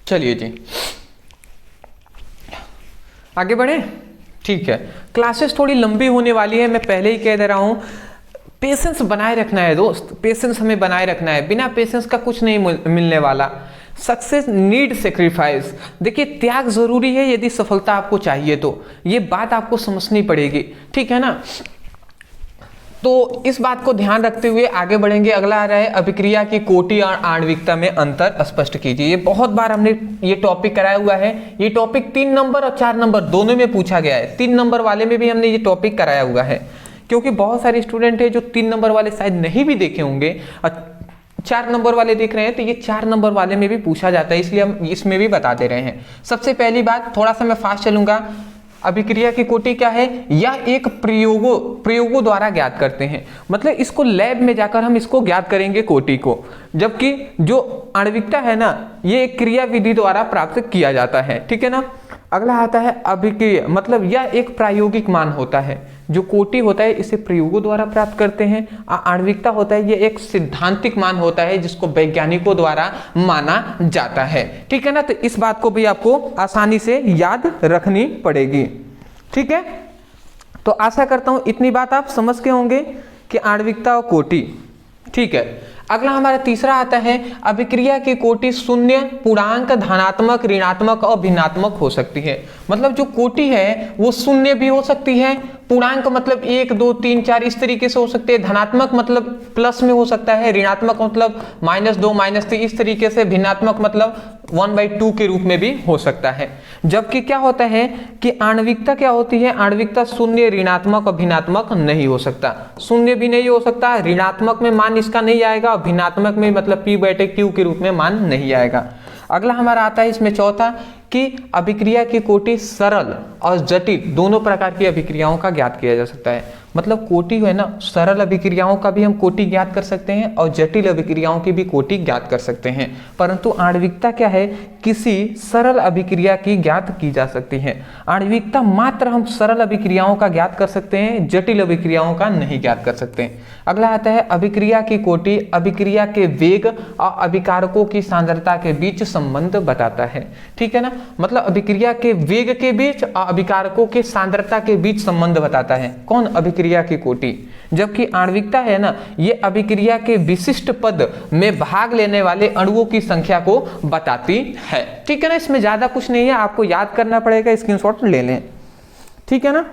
चलिए जी आगे बढ़े, ठीक है। क्लासेस थोड़ी लंबी होने वाली है, मैं पहले ही कह दे रहा हूं, पेशेंस बनाए रखना है दोस्त, पेशेंस हमें बनाए रखना है, बिना पेशेंस का कुछ नहीं मिलने वाला। सक्सेस नीड सेक्रीफाइस, देखिए त्याग जरूरी है यदि सफलता आपको चाहिए तो, ये बात आपको समझनी पड़ेगी, ठीक है ना। तो इस बात को ध्यान रखते हुए आगे बढ़ेंगे। अगला आ रहा है अभिक्रिया की कोटि और आणविकता में अंतर स्पष्ट कीजिए। ये बहुत बार हमने ये टॉपिक कराया हुआ है, ये टॉपिक 3 नंबर और 4 नंबर दोनों में पूछा गया है। 3 नंबर वाले में भी हमने ये टॉपिक कराया हुआ है, क्योंकि बहुत सारे स्टूडेंट है जो 3 नंबर वाले शायद नहीं भी देखे होंगे और 4 नंबर वाले देख रहे हैं, तो ये 4 नंबर वाले में भी पूछा जाता है, इसलिए हम इसमें भी बता दे रहे हैं। सबसे पहली बात, थोड़ा सा मैं फास्ट चलूंगा, अभिक्रिया की कोटि क्या है, यह एक प्रयोगों द्वारा ज्ञात करते हैं, मतलब इसको लैब में जाकर हम इसको ज्ञात करेंगे कोटि को, जबकि जो आणविकता है ना, ये एक क्रिया विधि द्वारा प्राप्त किया जाता है, ठीक है ना। अगला आता है अभिक्रिया, मतलब यह एक प्रायोगिक मान होता है, जो कोटि होता है इसे प्रयोगों द्वारा प्राप्त करते हैं। आणविकता होता है ये एक सिद्धांतिक मान होता है जिसको वैज्ञानिकों द्वारा माना जाता है, ठीक है ना। तो इस बात को भी आपको आसानी से याद रखनी पड़ेगी, ठीक है। तो आशा करता हूं इतनी बात आप समझ के होंगे कि आणविकता और कोटि, ठीक है। अगला हमारा तीसरा आता है अभिक्रिया की कोटि शून्य, पूर्णांक, धनात्मक, ऋणात्मक और भिन्नात्मक हो सकती है। मतलब जो कोटि है वो शून्य भी हो सकती है, पूर्णांक मतलब 1 2 3 4 इस तरीके से हो सकते हैं, धनात्मक मतलब प्लस में हो सकता है, ऋणात्मक मतलब -2 -3 इस तरीके से, भिन्नात्मक मतलब 1/2 के रूप में भी हो सकता है। जबकि क्या होता है कि आणविकता क्या होती है, आणविकता शून्य, ऋणात्मक और भिन्नात्मक नहीं हो सकता, शून्य भी नहीं हो सकता, ऋणात्मक में मान इसका नहीं आएगा और भिन्नात्मक में मतलब p/q के रूप में मान नहीं आएगा। अगला हमारा आता है इसमें चौथा कि अभिक्रिया की कोटि सरल और जटिल दोनों प्रकार की अभिक्रियाओं का ज्ञात किया जा सकता है। मतलब कोटि है ना, सरल अभिक्रियाओं का भी हम कोटि ज्ञात कर सकते हैं और जटिल अभिक्रियाओं की भी कोटि ज्ञात कर सकते हैं, परंतु आणविकता क्या है, किसी सरल अभिक्रिया की ज्ञात की जा सकती है। आणविकता मात्र हम सरल अभिक्रियाओं का ज्ञात कर सकते हैं, जटिल अभिक्रियाओं का नहीं ज्ञात कर सकते। अगला आता है अभिक्रिया की कोटि अभिक्रिया के वेग और अभिकारकों की सांद्रता के बीच संबंध बताता है। ठीक है ना, मतलब अभिक्रिया के वेग के बीच और अभिकारकों के सांद्रता के बीच संबंध बताता है कौन, अभिक्रिया की कोटि। जबकि आणविकता है ना, ये अभिक्रिया के विशिष्ट पद में भाग लेने वाले अणुओं की संख्या को बताती है। ठीक है ना, इसमें ज्यादा कुछ नहीं है, आपको याद करना पड़ेगा, स्क्रीनशॉट ले लें। ठीक है ना,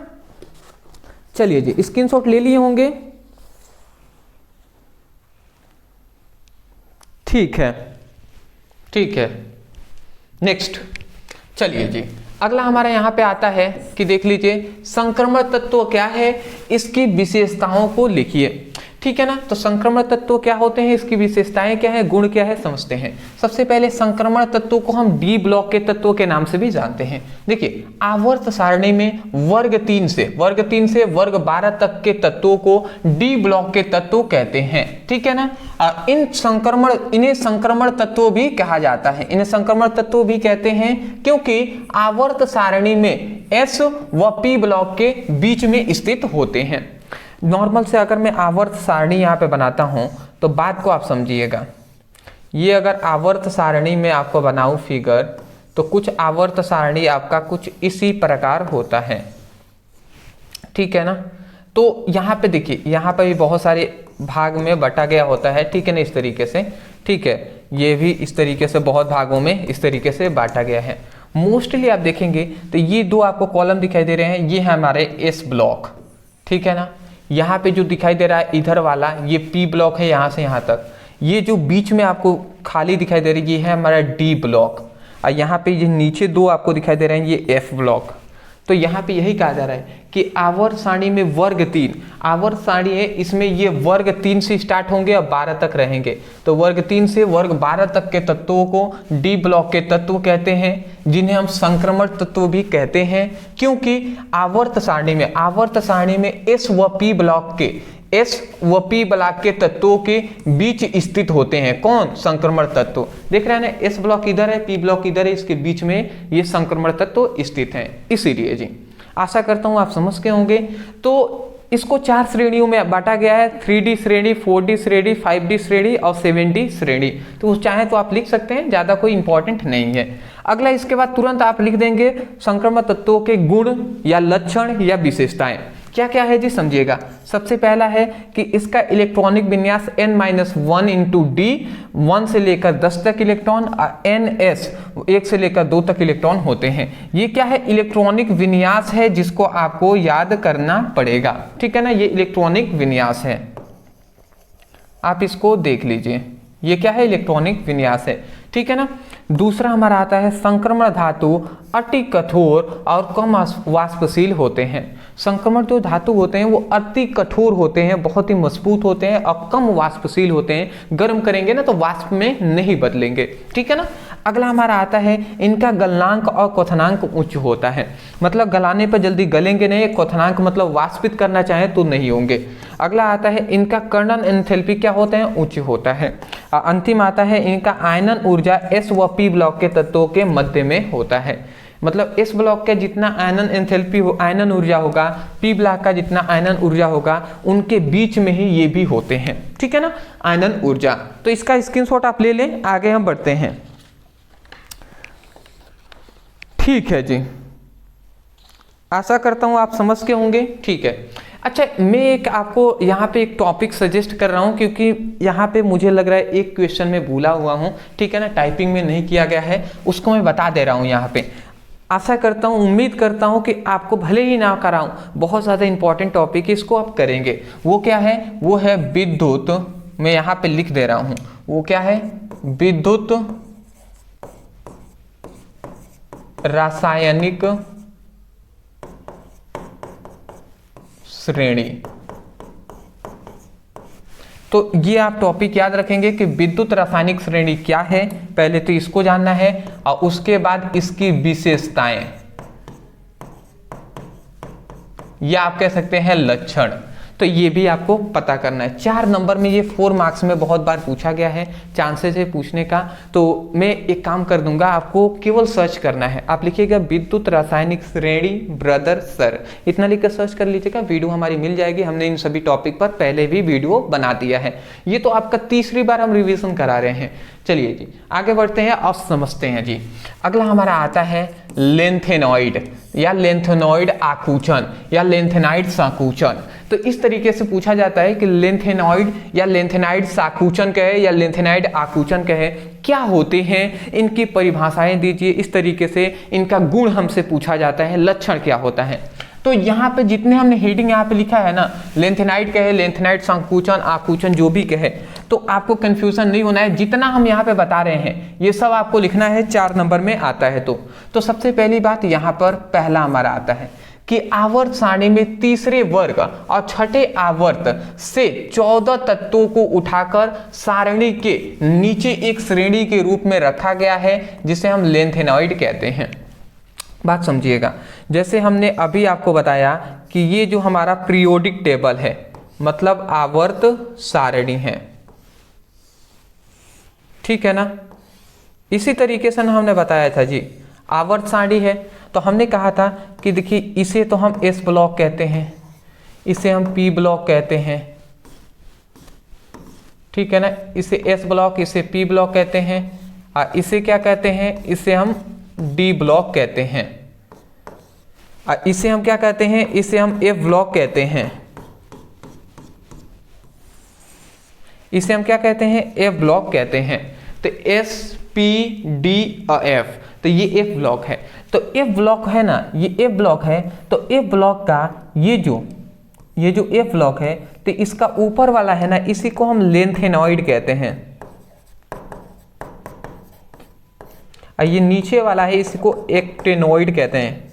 चलिए जी स्क्रीनशॉट ले लिए होंगे। ठीक है, ठीक है, नेक्स्ट चलिए जी अगला हमारा यहाँ पे आता है कि देख लीजिए संक्रमण तत्व क्या है, इसकी विशेषताओं को लिखिए। ठीक है ना, तो संक्रमण तत्व क्या होते हैं, इसकी विशेषताएं क्या है, गुण क्या है, समझते हैं। सबसे पहले संक्रमण तत्वों को हम डी ब्लॉक के तत्वों के नाम से भी जानते हैं। देखिए आवर्त सारणी में वर्ग 3 से वर्ग 12 तक के तत्वों को डी ब्लॉक के तत्व कहते हैं। ठीक है ना, इन्हें संक्रमण तत्व भी कहा जाता है, इन्हें संक्रमण तत्व भी कहते हैं क्योंकि आवर्त सारणी में एस व पी ब्लॉक के बीच में स्थित होते हैं। नॉर्मल से अगर मैं आवर्त सारणी यहाँ पे बनाता हूँ तो बात को आप समझिएगा। ये अगर आवर्त सारणी में आपको बनाऊँ फिगर, तो कुछ आवर्त सारणी आपका कुछ इसी प्रकार होता है। ठीक है ना, तो यहाँ पे देखिए, यहाँ पे भी बहुत सारे भाग में बटा गया होता है। ठीक है ना, इस तरीके से। ठीक है, ये भी इस तरीके से बहुत भागों में इस तरीके से बांटा गया है। मोस्टली आप देखेंगे तो ये दो आपको कॉलम दिखाई दे रहे हैं, ये है हमारे एस ब्लॉक। ठीक है ना, यहाँ पे जो दिखाई दे रहा है इधर वाला ये पी ब्लॉक है, यहाँ से यहाँ तक। ये जो बीच में आपको खाली दिखाई दे रही है ये है हमारा डी ब्लॉक, और यहाँ पे ये नीचे दो आपको दिखाई दे रहे हैं ये एफ ब्लॉक। तो यहाँ पे यही कहा जा रहा है कि आवर्त सारणी में वर्ग 3 आवर्त सारणी है, इसमें ये वर्ग 3 से स्टार्ट होंगे और 12 तक रहेंगे। तो वर्ग 3 से वर्ग 12 तक के तत्वों को डी ब्लॉक के तत्व कहते हैं, जिन्हें हम संक्रमण तत्व भी कहते हैं, क्योंकि आवर्त सारणी में एस व पी ब्लॉक के तत्वों के बीच स्थित होते हैं। कौन, संक्रमण तत्व। देख रहे हैं ना, एस ब्लॉक इधर है, पी ब्लॉक इधर है, इसके बीच में ये संक्रमण तत्व स्थित हैं। इसीलिए जी आशा करता हूं आप समझ के होंगे। तो इसको 4 श्रेणियों में बांटा गया है, 3D श्रेणी, 4D श्रेणी, 5D श्रेणी और 7D श्रेणी। तो चाहे तो आप लिख सकते हैं, ज्यादा कोई इंपॉर्टेंट नहीं है। अगला इसके बाद तुरंत आप लिख देंगे संक्रमण तत्वों के गुण या लक्षण या विशेषताएं। क्या क्या है जी, समझिएगा। सबसे पहला है कि इसका इलेक्ट्रॉनिक विन्यास n-1 इंटू डी, 1 से लेकर 10 तक इलेक्ट्रॉन, ns 1 से लेकर 2 तक इलेक्ट्रॉन होते हैं। ये क्या है, इलेक्ट्रॉनिक विन्यास है जिसको आपको याद करना पड़ेगा। ठीक है ना, ये इलेक्ट्रॉनिक विन्यास है, आप इसको देख लीजिए। ये क्या है, इलेक्ट्रॉनिक विन्यास है। ठीक है ना, दूसरा हमारा आता है संक्रमण धातु अति कठोर और कम वाष्पशील होते हैं। संक्रमण जो धातु होते हैं वो अति कठोर होते हैं, बहुत ही मजबूत होते हैं और कम वाष्पशील होते हैं। गर्म करेंगे ना तो वाष्प में नहीं बदलेंगे। ठीक है ना, अगला हमारा आता है इनका गलनांक और क्वथनांक उच्च होता है, मतलब गलाने पर जल्दी गलेंगे नहीं, क्वथनांक मतलब वाष्पित करना चाहे तो नहीं होंगे। अगला आता है इनका कर्णन एंथैल्पी क्या होता है, उच्च होता है। अंतिम आता है इनका आयनन ऊर्जा एस व पी ब्लॉक के तत्वों के मध्य में होता है। मतलब एस ब्लॉक का जितना आयनन एंथैल्पी हो, आयनन ऊर्जा होगा, पी ब्लॉक का जितना आयनन ऊर्जा होगा, उनके बीच में ही ये भी होते हैं। ठीक है ना, आयनन ऊर्जा। तो इसका स्क्रीनशॉट आप ले लें, आगे हम बढ़ते हैं। ठीक है जी, आशा करता हूं आप समझ के होंगे। ठीक है, अच्छा, मैं एक आपको यहाँ पे एक टॉपिक सजेस्ट कर रहा हूँ, क्योंकि यहाँ पे मुझे लग रहा है एक क्वेश्चन में भूला हुआ हूँ, ठीक है ना, टाइपिंग में नहीं किया गया है, उसको मैं बता दे रहा हूँ यहाँ पे। आशा करता हूँ, उम्मीद करता हूँ कि आपको भले ही ना कराऊँ, बहुत ज़्यादा इंपॉर्टेंट टॉपिक है, इसको आप करेंगे। वो क्या है? वो है विद्युत, मैं यहाँ पे लिख दे रहा हूँ, वो क्या है? विद्युत रासायनिक श्रेणी। तो ये आप टॉपिक याद रखेंगे कि विद्युत रासायनिक श्रेणी क्या है, पहले तो इसको जानना है और उसके बाद इसकी विशेषताएं, या आप कह सकते हैं लक्षण, तो ये भी आपको पता करना है। 4 नंबर में, ये 4 मार्क्स में बहुत बार पूछा गया है, चांसेस है पूछने का। तो मैं एक काम कर दूंगा, आपको केवल सर्च करना है, आप लिखिएगा विद्युत रासायनिक श्रेणी ब्रदर सर, इतना लिखकर सर्च कर लीजिएगा, वीडियो हमारी मिल जाएगी। हमने इन सभी टॉपिक पर पहले भी वीडियो बना दिया है। ये तो आपका तीसरी बार हम रिविजन करा रहे हैं। चलिए जी आगे बढ़ते हैं और समझते हैं जी। अगला हमारा आता है लेंथेनॉइड या लेंथेनॉइड आकुंचन या लेंथेनाइड संकुचन। तो इस तरीके से पूछा जाता है कि लेंथेनॉइड या लेंथेनाइड संकुचन कहे या लेंथेनाइड आकुंचन कहे, क्या होते हैं, इनकी परिभाषाएं दीजिए। इस तरीके से इनका गुण हमसे पूछा जाता है, लक्षण क्या होता है। तो यहाँ पे जितने हमने हेडिंग यहाँ पे लिखा है ना, लेंथेनाइड कहे, लेंथेनाइड संकुचन, आकुंचन, जो भी कहे, तो आपको कंफ्यूजन नहीं होना है। जितना हम यहाँ पे बता रहे हैं ये सब आपको लिखना है, 4 नंबर में आता है। तो सबसे पहली बात यहाँ पर पहला हमारा आता है कि आवर्त सारणी में तीसरे वर्ग और छठे आवर्त से 14 तत्वों को उठाकर सारणी के नीचे एक श्रेणी के रूप में रखा गया है, जिसे हम लेंथेनॉइड कहते हैं। बात समझिएगा, जैसे हमने अभी आपको बताया कि ये जो हमारा पीरियोडिक टेबल है, मतलब आवर्त सारणी है, ठीक है ना। इसी तरीके से हमने बताया था जी, आवर्त सारणी है तो हमने कहा था कि देखिए इसे तो हम एस ब्लॉक कहते हैं, इसे हम पी ब्लॉक कहते हैं, ठीक है ना, इसे एस ब्लॉक, इसे पी ब्लॉक कहते हैं, और इसे क्या कहते हैं, इसे हम डी ब्लॉक कहते हैं, और इसे हम क्या कहते हैं, इसे हम एफ ब्लॉक कहते हैं, इसे हम क्या कहते हैं, एफ ब्लॉक कहते हैं। तो एस पी डी और एफ, तो ये एफ ब्लॉक है। तो एफ ब्लॉक है ना, ये एफ ब्लॉक है, तो एफ ब्लॉक का ये जो एफ ब्लॉक है, तो इसका ऊपर वाला है ना, इसी को हम लेंथेनॉइड कहते हैं, और ये नीचे वाला है इसको एक्टेनॉइड कहते हैं।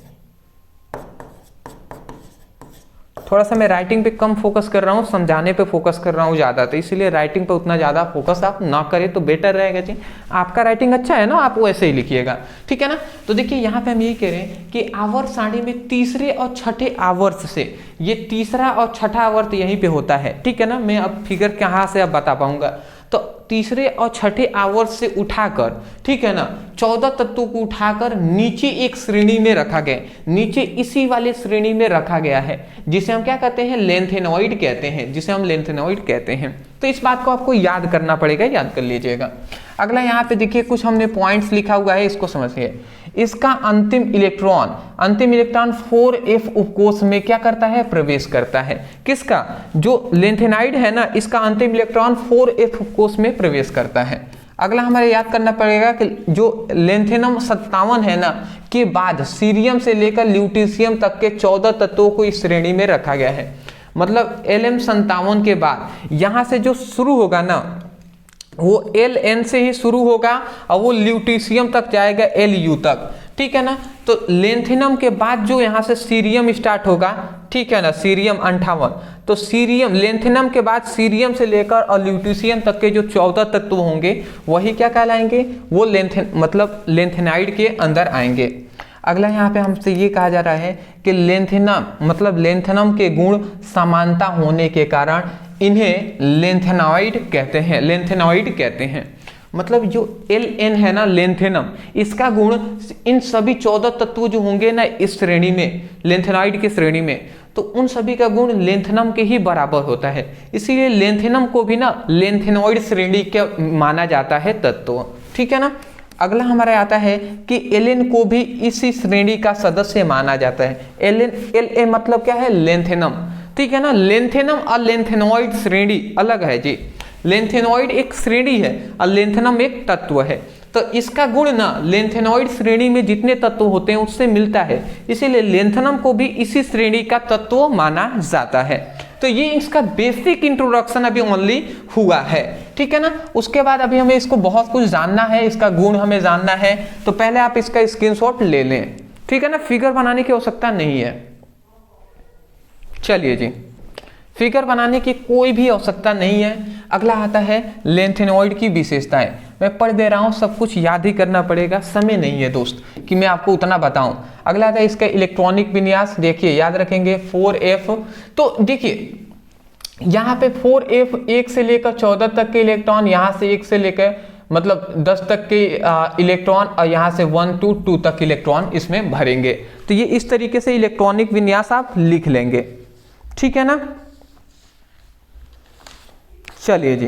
थोड़ा सा मैं राइटिंग पे कम फोकस कर रहा हूँ, समझाने पे फोकस कर रहा हूँ ज़्यादा, तो इसीलिए राइटिंग पे उतना ज़्यादा फोकस आप ना करें तो बेटर रहेगा जी। आपका राइटिंग अच्छा है ना, आप वैसे ही लिखिएगा, ठीक है ना। तो देखिए यहाँ पे हम यही कह रहे हैं कि आवर्त सारणी में तीसरे और छठे आवर्त से, ये तीसरा और छठा आवर्त यहीं पे होता है, ठीक है ना। मैं अब फिगर कहाँ से अब बता पाऊंगा, तो तीसरे और छठे आवर्त से उठाकर, ठीक है ना, 14 तत्वों को उठाकर नीचे एक श्रेणी में रखा गया, नीचे इसी वाले श्रेणी में रखा गया है, जिसे हम क्या कहते हैं, लेंथेनॉइड कहते हैं, जिसे हम लेंथेनॉइड कहते हैं। तो इस बात को आपको याद करना पड़ेगा, याद कर लीजिएगा। अगला यहाँ पे देखिए कुछ हमने पॉइंट्स लिखा हुआ है, इसको समझिए। इसका अंतिम इलेक्ट्रॉन 4f उपकोष में क्या करता है, प्रवेश करता है। किसका, जो लेंथेनाइड है ना, इसका अंतिम इलेक्ट्रॉन 4f उपकोष में प्रवेश करता है। अगला हमारे याद करना पड़ेगा कि जो लेंथेनम 57 है ना के बाद सीरियम से लेकर ल्यूटीशियम तक के 14 तत्वों को इस श्रेणी में रखा गया है। मतलब LM57 के बाद यहाँ से जो शुरू होगा ना, वो LN से ही शुरू होगा और वो ल्यूटीशियम तक जाएगा, LU तक, ठीक है ना। तो लेंथेनम के बाद जो यहाँ से सीरियम स्टार्ट होगा, ठीक है ना, सीरियम 58, तो सीरियम, लेंथेनम के बाद सीरियम से लेकर और ल्यूटीशियम तक के जो 14 तत्व होंगे वही क्या कहलाएंगे, वो मतलब लेंथेनाइड के अंदर आएंगे। अगला यहाँ पे हमसे ये कहा जा रहा है कि लेंथेनम, मतलब लेंथेनम के गुण समानता होने के कारण इन्हें लेंथेनॉइड कहते हैं। मतलब जो Ln है ना, लेंथेनम, इसका गुण इन सभी 14 तत्व जो होंगे ना इस श्रेणी में, लेंथेनॉइड की श्रेणी में, तो उन सभी का गुण लेंथेनम के ही बराबर होता है। इसीलिए लेंथेनम को भी ना लेंथेनॉइड श्रेणी का माना जाता है तत्व, ठीक है ना। अगला हमारा आता है कि Ln को भी इसी श्रेणी का सदस्य माना जाता है। Ln, La मतलब क्या है, लेंथेनम, ठीक है ना। लेंथेनम और लेंथेनॉइड श्रेणी अलग है जी। लेंथेनॉइड एक श्रेणी है और लेंथेनम एक तत्व है। तो इसका गुण ना लेंथेनॉइड श्रेणी में जितने तत्व होते हैं उससे मिलता है, इसीलिए लेंथेनम को भी इसी श्रेणी का तत्व माना जाता है। तो ये इसका बेसिक इंट्रोडक्शन अभी ओनली हुआ है, ठीक है ना। उसके बाद अभी हमें इसको बहुत कुछ जानना है, इसका गुण हमें जानना है। तो पहले आप इसका स्क्रीनशॉट ले लें, ठीक है ना। फिगर बनाने की आवश्यकता नहीं है। चलिए जी, फिगर बनाने की कोई भी आवश्यकता नहीं है। अगला आता है लेंथेनॉइड की विशेषताएं। मैं पढ़ दे रहा हूं, सब कुछ याद ही करना पड़ेगा, समय नहीं है दोस्त कि मैं आपको उतना बताऊं। अगला आता है इसका इलेक्ट्रॉनिक विन्यास। देखिए याद रखेंगे 4f। तो देखिए यहाँ पे 4f 1 से लेकर 14 तक के इलेक्ट्रॉन, यहाँ से 1 से लेकर मतलब 10 तक के इलेक्ट्रॉन, और यहाँ से 1 to 2 तक इलेक्ट्रॉन इसमें भरेंगे। तो ये इस तरीके से इलेक्ट्रॉनिक विन्यास आप लिख लेंगे, ठीक है ना। चलिए जी,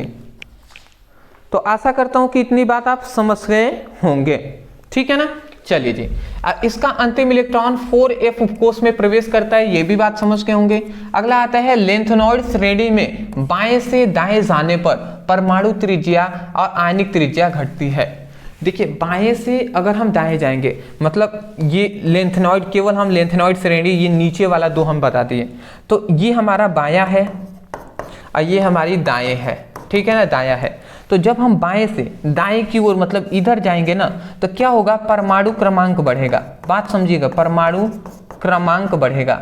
तो आशा करता हूं कि इतनी बात आप समझ गए होंगे, ठीक है ना। चलिए जी, इसका अंतिम इलेक्ट्रॉन 4f कोष में प्रवेश करता है, ये भी बात समझ गए होंगे। अगला आता है लेंथेनॉइड श्रेणी में बाएं से दाएं जाने पर परमाणु त्रिज्या और आयनिक त्रिज्या घटती है। देखिए बाएं से अगर हम दाएं जाएंगे, मतलब ये लेंथेनॉइड, केवल हम लेंथेनॉइड श्रेणी, ये नीचे वाला दो हम बता दिए। तो ये हमारा बायां है और ये हमारी दाएं है, ठीक है ना, दायां है। तो जब हम बाएं से दाएं की ओर मतलब इधर जाएंगे ना, तो क्या होगा, परमाणु क्रमांक बढ़ेगा। बात समझिएगा, परमाणु क्रमांक बढ़ेगा,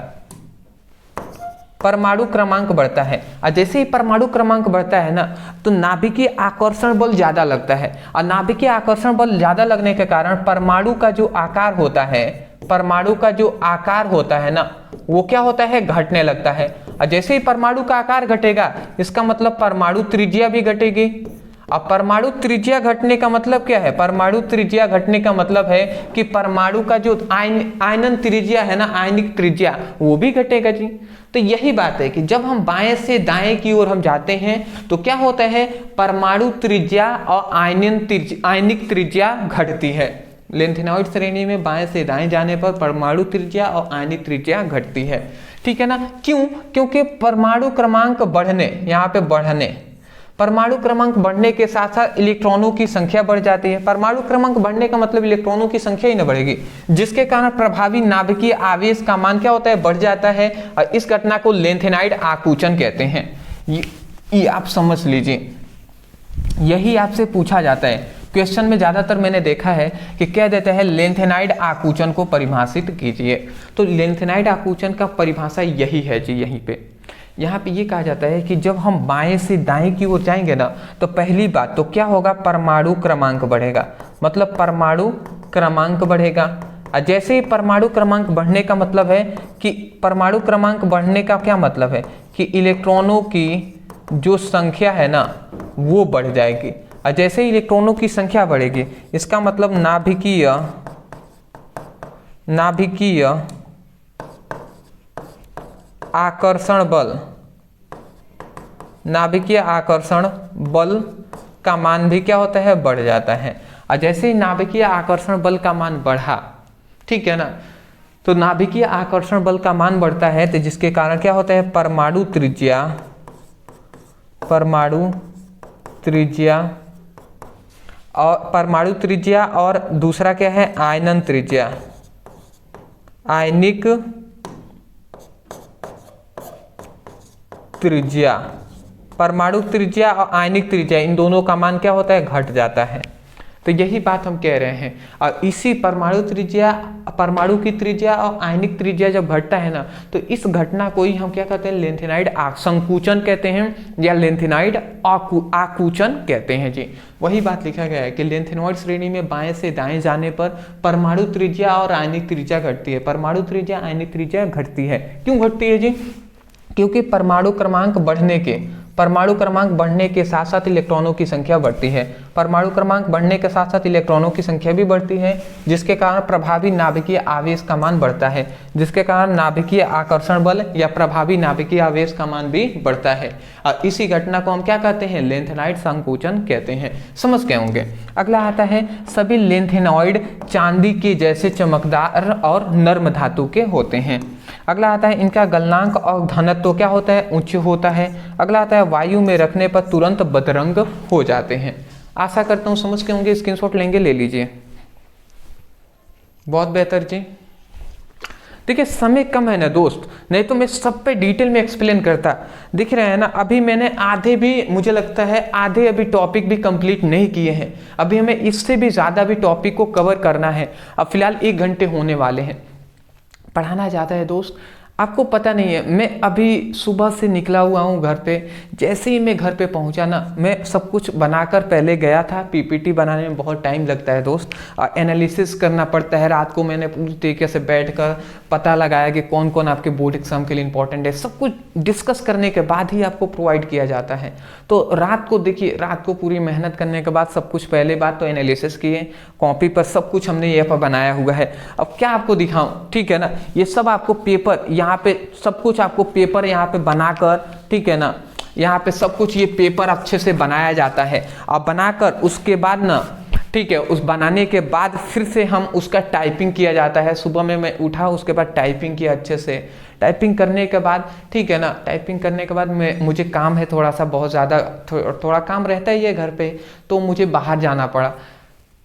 परमाणु क्रमांक बढ़ता है। और जैसे ही परमाणु क्रमांक बढ़ता है ना, तो नाभिकीय आकर्षण बल ज्यादा लगता है, और नाभिकीय आकर्षण बल ज्यादा लगने के कारण परमाणु का जो आकार होता है, परमाणु का जो आकार होता है ना, वो क्या होता है, घटने लगता है। और जैसे ही परमाणु का आकार घटेगा, इसका मतलब परमाणु त्रिज्या भी घटेगी। अब परमाणु त्रिज्या घटने का मतलब क्या है, परमाणु त्रिज्या घटने का मतलब है कि परमाणु का जो आयनन त्रिज्या है ना, आयनिक त्रिज्या, वो भी घटेगा जी। तो यही बात है कि जब हम बाएं से दाएं की ओर हम जाते हैं तो क्या होता है, परमाणु त्रिज्या और आयनिक त्रिज्या घटती है। लेंथेनॉइड श्रेणी में बाएं से दाएं जाने पर परमाणु त्रिज्या और आयनिक त्रिज्या घटती है, ठीक है ना। क्यों, क्योंकि परमाणु क्रमांक बढ़ने, यहाँ पे बढ़ने, परमाणु क्रमांक बढ़ने के साथ साथ इलेक्ट्रॉनों की संख्या बढ़ जाती है। परमाणु क्रमांक बढ़ने का मतलब इलेक्ट्रॉनों की संख्या ही न बढ़ेगी, जिसके कारण प्रभावी नाभिकीय आवेश का मान क्या होता है, बढ़ जाता है। और इस घटना को लेंथेनाइड आकुंचन कहते हैं। ये आप समझ लीजिए, यही आपसे पूछा जाता है क्वेश्चन में। ज्यादातर मैंने देखा है कि कह देते हैं लेंथेनाइड आकुंचन को परिभाषित कीजिए। तो लेंथेनाइड आकुंचन का परिभाषा यही है जी। यहीं पे यहाँ पे ये कहा जाता है कि जब हम बाएं से दाएं की ओर जाएंगे ना, तो पहली बात तो क्या होगा, परमाणु क्रमांक बढ़ेगा, मतलब परमाणु क्रमांक बढ़ेगा। और जैसे ही परमाणु क्रमांक बढ़ने का मतलब है कि परमाणु क्रमांक बढ़ने का क्या मतलब है कि इलेक्ट्रॉनों की जो संख्या है ना, वो बढ़ जाएगी। और जैसे ही इलेक्ट्रॉनों की संख्या बढ़ेगी, इसका मतलब नाभिकीय आकर्षण बल, नाभिकीय आकर्षण बल का मान भी क्या होता है, बढ़ जाता है। और जैसे ही नाभिकीय आकर्षण बल का मान बढ़ा, ठीक है ना, तो नाभिकीय आकर्षण बल का मान बढ़ता है, तो जिसके कारण क्या होता है, परमाणु त्रिज्या और दूसरा क्या है, आयनन त्रिज्या, आयनिक त्रिज्या, परमाणु त्रिज्या और आयनिक त्रिज्या, इन दोनों का मान क्या होता है, घट जाता है। तो यही बात हम कह रहे हैं। और इसी परमाणु की त्रिज्या और आयनिक त्रिज्या जब घटता है ना, तो इस घटना को ही हम क्या कहते हैं, लेंथेनाइड संकुचन कहते हैं, या लेंथेनाइड आकुंचन कहते हैं जी। वही बात लिखा गया है कि लेंथेनॉइड श्रेणी में बाएं से दाएं जाने पर परमाणु त्रिज्या और आयनिक त्रिज्या घटती है। परमाणु त्रिज्या, आयनिक त्रिज्या घटती है। क्यों घटती है जी, क्योंकि परमाणु क्रमांक बढ़ने के साथ साथ इलेक्ट्रॉनों की संख्या बढ़ती है। परमाणु क्रमांक बढ़ने के साथ साथ इलेक्ट्रॉनों की संख्या भी बढ़ती है, जिसके कारण प्रभावी नाभिकीय आवेश का मान बढ़ता है, जिसके कारण नाभिकीय आकर्षण बल या प्रभावी नाभिकीय आवेश का मान भी बढ़ता है। और इसी घटना को हम क्या कहते हैं, लेंथेनाइड संकुचन कहते हैं। समझ गए होंगे। अगला आता है, सभी लेंथेनॉइड चांदी के जैसे चमकदार और नर्म धातु के होते हैं। अगला आता है इनका गलनांक और घनत्व क्या होता है, उच्च होता है। अगला आता है वायु में रखने पर तुरंत बदरंग हो जाते हैं। आशा करता हूँ समझ के होंगे, स्क्रीनशॉट लेंगे ले लीजिए। बहुत बेहतर जी। देखिए समय कम है ना दोस्त, नहीं तो मैं सब पे डिटेल में एक्सप्लेन करता। दिख रहे हैं ना, अभी मैंने आधे भी, मुझे लगता है आधे अभी टॉपिक भी कंप्लीट नहीं किए हैं। अभी हमें इससे भी ज़्यादा भी टॉपिक को कवर करना है। अब फिलहाल 1 घंटे होने वाले हैं। पढ़ाना ज़्यादा है दोस्त, आपको पता नहीं है। मैं अभी सुबह से निकला हुआ हूँ घर पे। जैसे ही मैं घर पे पहुँचा ना, मैं सब कुछ बनाकर पहले गया था। पीपीटी बनाने में बहुत टाइम लगता है दोस्त, एनालिसिस करना पड़ता है। रात को मैंने पूरी तरीके से बैठकर पता लगाया कि कौन कौन आपके बोर्ड एग्जाम के लिए इंपॉर्टेंट है। सब कुछ डिस्कस करने के बाद ही आपको प्रोवाइड किया जाता है। तो रात को देखिए, रात को पूरी मेहनत करने के बाद सब कुछ, पहले बात तो एनालिसिस किए, कॉपी पर सब कुछ हमने ये पर बनाया हुआ है। अब क्या आपको दिखाऊं, ठीक है ना, ये सब आपको पेपर यहाँ पे सब कुछ आपको पेपर यहाँ पे बनाकर, ठीक है ना, यहाँ पे सब कुछ ये पेपर अच्छे से बनाया जाता है। अब बनाकर उसके बाद ना, ठीक है, उस बनाने के बाद फिर से हम उसका टाइपिंग किया जाता है। सुबह में मैं उठा, उसके बाद टाइपिंग किया अच्छे से। टाइपिंग करने के बाद, ठीक है ना, टाइपिंग करने के बाद मुझे काम है थोड़ा सा, बहुत ज़्यादा थोड़ा काम रहता ही है घर पे, तो मुझे बाहर जाना पड़ा।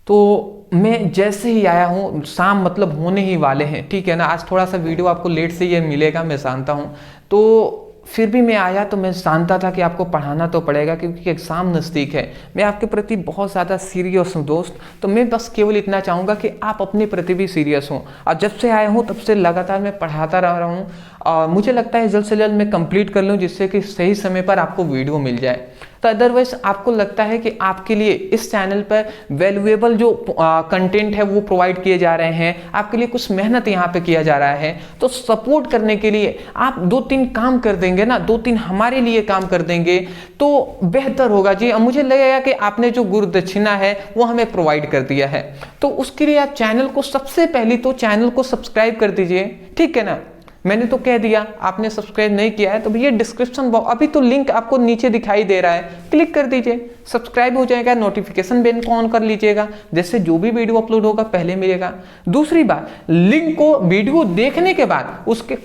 तो मैं जैसे ही आया हूँ, शाम मतलब होने ही वाले हैं, ठीक है ना। आज थोड़ा सा वीडियो आपको लेट से ये मिलेगा, मैं जानता हूँ। तो फिर भी मैं आया तो मैं जानता था कि आपको पढ़ाना तो पड़ेगा, क्योंकि एग्ज़ाम नज़दीक है। मैं आपके प्रति बहुत ज़्यादा सीरियस हूँ दोस्त। तो मैं बस केवल इतना चाहूँगा कि आप अपने प्रति भी सीरियस हों। और जब से आया हूँ तब से लगातार मैं पढ़ाता रह रहा हूँ, और मुझे लगता है जल्द से जल्द मैं कंप्लीट कर लूँ, जिससे कि सही समय पर आपको वीडियो मिल जाए। तो अदरवाइज आपको लगता है कि आपके लिए इस चैनल पर वैल्यूएबल जो कंटेंट है वो प्रोवाइड किए जा रहे हैं, आपके लिए कुछ मेहनत यहाँ पे किया जा रहा है, तो सपोर्ट करने के लिए आप 2-3 काम कर देंगे ना, 2-3 हमारे लिए काम कर देंगे तो बेहतर होगा जी। अब मुझे लगेगा कि आपने जो गुरु दक्षिणा है वो हमें प्रोवाइड कर दिया है। तो उसके लिए आप चैनल को, सबसे पहले तो चैनल को सब्सक्राइब कर दीजिए, ठीक है ना। मैंने तो कह दिया, आपने सब्सक्राइब नहीं किया है तो भैया डिस्क्रिप्शन बॉक्स, अभी तो लिंक आपको नीचे दिखाई दे रहा है, क्लिक कर दीजिए, सब्सक्राइब हो जाएगा। नोटिफिकेशन बेल को ऑन कर लीजिएगा, जैसे जो भी वीडियो अपलोड होगा पहले मिलेगा। दूसरी बात, लिंक को वीडियो देखने के बाद, उसके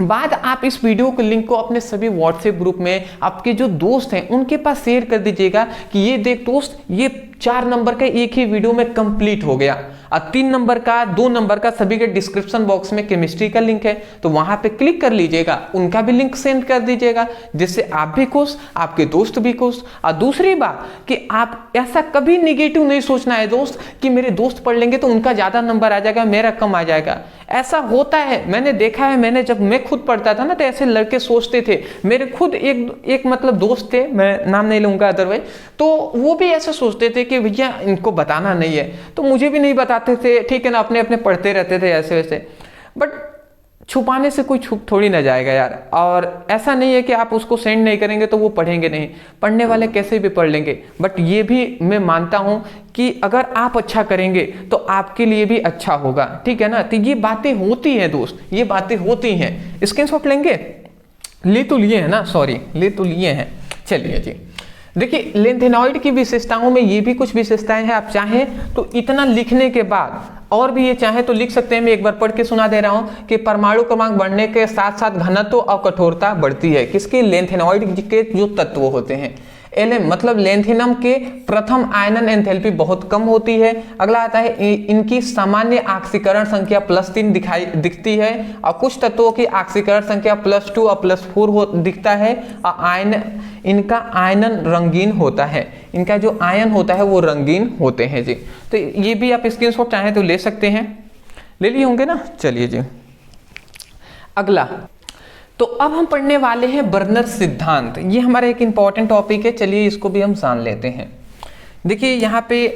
बाद आप इस वीडियो के लिंक को अपने सभी व्हाट्सएप ग्रुप में आपके जो दोस्त हैं उनके पास शेयर कर दीजिएगा कि ये देख दोस्त, ये 4 नंबर का एक ही वीडियो में कंप्लीट हो गया। और 3 नंबर का, 2 नंबर का सभी के डिस्क्रिप्शन बॉक्स में केमिस्ट्री का लिंक है, तो वहां पे क्लिक कर लीजिएगा, उनका भी लिंक सेंड कर दीजिएगा, जिससे आप भी खुश, आपके दोस्त भी खुश। और दूसरी बात कि आप ऐसा कभी निगेटिव नहीं सोचना है दोस्त कि मेरे दोस्त पढ़ लेंगे तो उनका ज्यादा नंबर आ जाएगा, मेरा कम आ जाएगा। ऐसा होता है, मैंने देखा है। मैंने जब मैं खुद पढ़ता था ना, तो ऐसे लड़के सोचते थे। मेरे खुद एक मतलब दोस्त थे, मैं नाम नहीं लूंगा अदरवाइज, तो वो भी ऐसा सोचते थे कि भैया इनको बताना नहीं है, तो मुझे भी नहीं बताते थे, ठीक है ना, अपने अपने पढ़ते रहते थे ऐसे वैसे। बट छुपाने से कोई छुप थोड़ी ना जाएगा यार। और ऐसा नहीं है कि आप उसको सेंड नहीं करेंगे तो वो पढ़ेंगे नहीं, पढ़ने वाले कैसे भी पढ़ लेंगे। बट ये भी मैं मानता हूं कि अगर आप अच्छा करेंगे तो आपके लिए भी अच्छा होगा, ठीक है ना। तो ये बातें होती हैं दोस्त, ये बातें होती हैं। स्क्रीनशॉट लेंगे, ले तो लिए हैं ना, सॉरी ले तो लिए हैं। चलिए जी, देखिए लेंथेनॉइड की विशेषताओं में ये भी कुछ विशेषताएं हैं। आप चाहें तो इतना लिखने के बाद और भी ये चाहे तो लिख सकते हैं। मैं एक बार पढ़ के सुना दे रहा हूं कि परमाणु क्रमांक बढ़ने के साथ साथ घनत्व और कठोरता बढ़ती है। किसकी? लेंथेनॉइड के जो तत्व होते हैं। एलएम मतलब लेंथेनम के प्रथम आयनन एंथैल्पी बहुत कम होती है। अगला आता है इनकी सामान्य ऑक्सीकरण संख्या +3 दिखती है, और कुछ तत्वों की ऑक्सीकरण संख्या +2 और +4 दिखता है। और इनका आयनन रंगीन होता है, इनका जो आयन होता है वो रंगीन होते हैं जी। तो ये भी आप स्क्रीनशॉट चाहें तो ले सकते हैं, ले लिए होंगे ना। चलिए जी, अगला तो अब हम पढ़ने वाले हैं बर्नर सिद्धांत। ये हमारा एक इंपॉर्टेंट टॉपिक है, चलिए इसको भी हम जान लेते हैं। देखिए यहाँ पे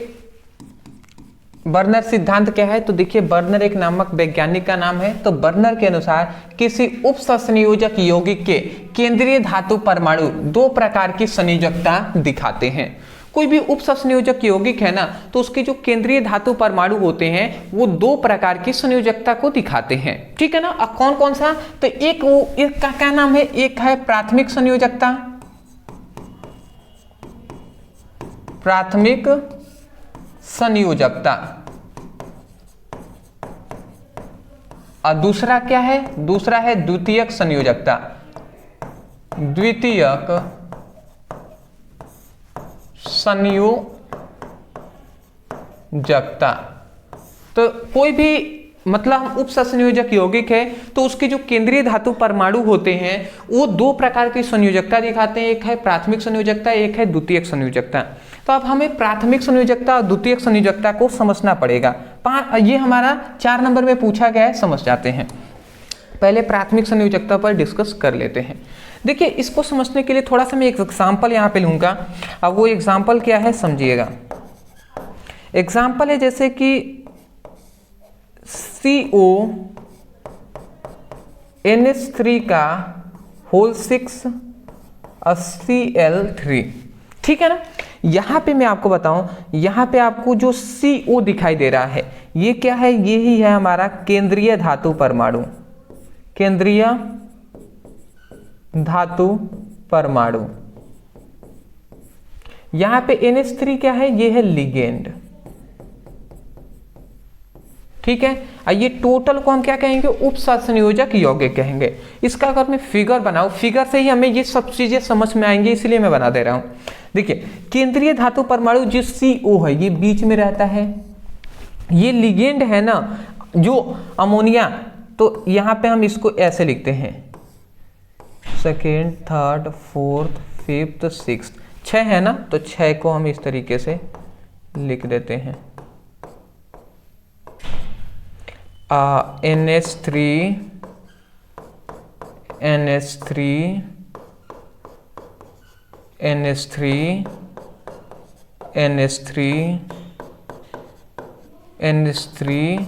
बर्नर सिद्धांत क्या है, तो देखिए बर्नर एक नामक वैज्ञानिक का नाम है। तो बर्नर के अनुसार किसी उपसंयोजक यौगिक के केंद्रीय धातु परमाणु 2 प्रकार की संयोजकता दिखाते हैं। कोई भी उपसंयोजक यौगिक है ना, तो उसके जो केंद्रीय धातु परमाणु होते हैं वो 2 प्रकार की संयोजकता को दिखाते हैं, ठीक है ना। अब कौन कौन सा? तो एक का क्या नाम है, एक है प्राथमिक संयोजकता, प्राथमिक संयोजकता। और दूसरा क्या है, दूसरा है द्वितीयक संयोजकता। द्वितीयक संयोजकता, तो कोई भी मतलब हम उपसंयोजक यौगिक है तो उसके जो केंद्रीय धातु परमाणु होते हैं वो दो प्रकार की संयोजकता दिखाते हैं, एक है प्राथमिक संयोजकता, एक है द्वितीयक संयोजकता। तो अब हमें प्राथमिक संयोजकता और द्वितीयक संयोजकता को समझना पड़ेगा। ये हमारा 4 नंबर में पूछा गया है, समझ जाते हैं। पहले प्राथमिक संयोजकता पर डिस्कस कर लेते हैं। देखिए इसको समझने के लिए थोड़ा सा मैं एक एग्जाम्पल यहाँ पे लूंगा। अब वो एग्जाम्पल क्या है समझिएगा। एग्जाम्पल है जैसे कि CO NH3 का होल 6 और Cl3, ठीक है ना। यहां पे मैं आपको बताऊं, यहां पे आपको जो CO दिखाई दे रहा है ये क्या है, ये ही है हमारा केंद्रीय धातु परमाणु, केंद्रीय धातु परमाणु। यहां पे NH3 क्या है, ये है लिगेंड, ठीक है। ये टोटल को हम क्या कहेंगे, उपसंयोजक यौगिक कहेंगे। इसका अगर मैं फिगर बनाऊं, फिगर से ही हमें ये सब चीजें समझ में आएंगी, इसलिए मैं बना दे रहा हूं। देखिए केंद्रीय धातु परमाणु जो CO है ये बीच में रहता है, ये लिगेंड है ना जो अमोनिया, तो यहां पे हम इसको ऐसे लिखते हैं, second, third, fourth, fifth, sixth, 6 है ना, तो 6 को हम इस तरीके से लिख देते हैं। NH3 NH3 NH3 NH3 NH3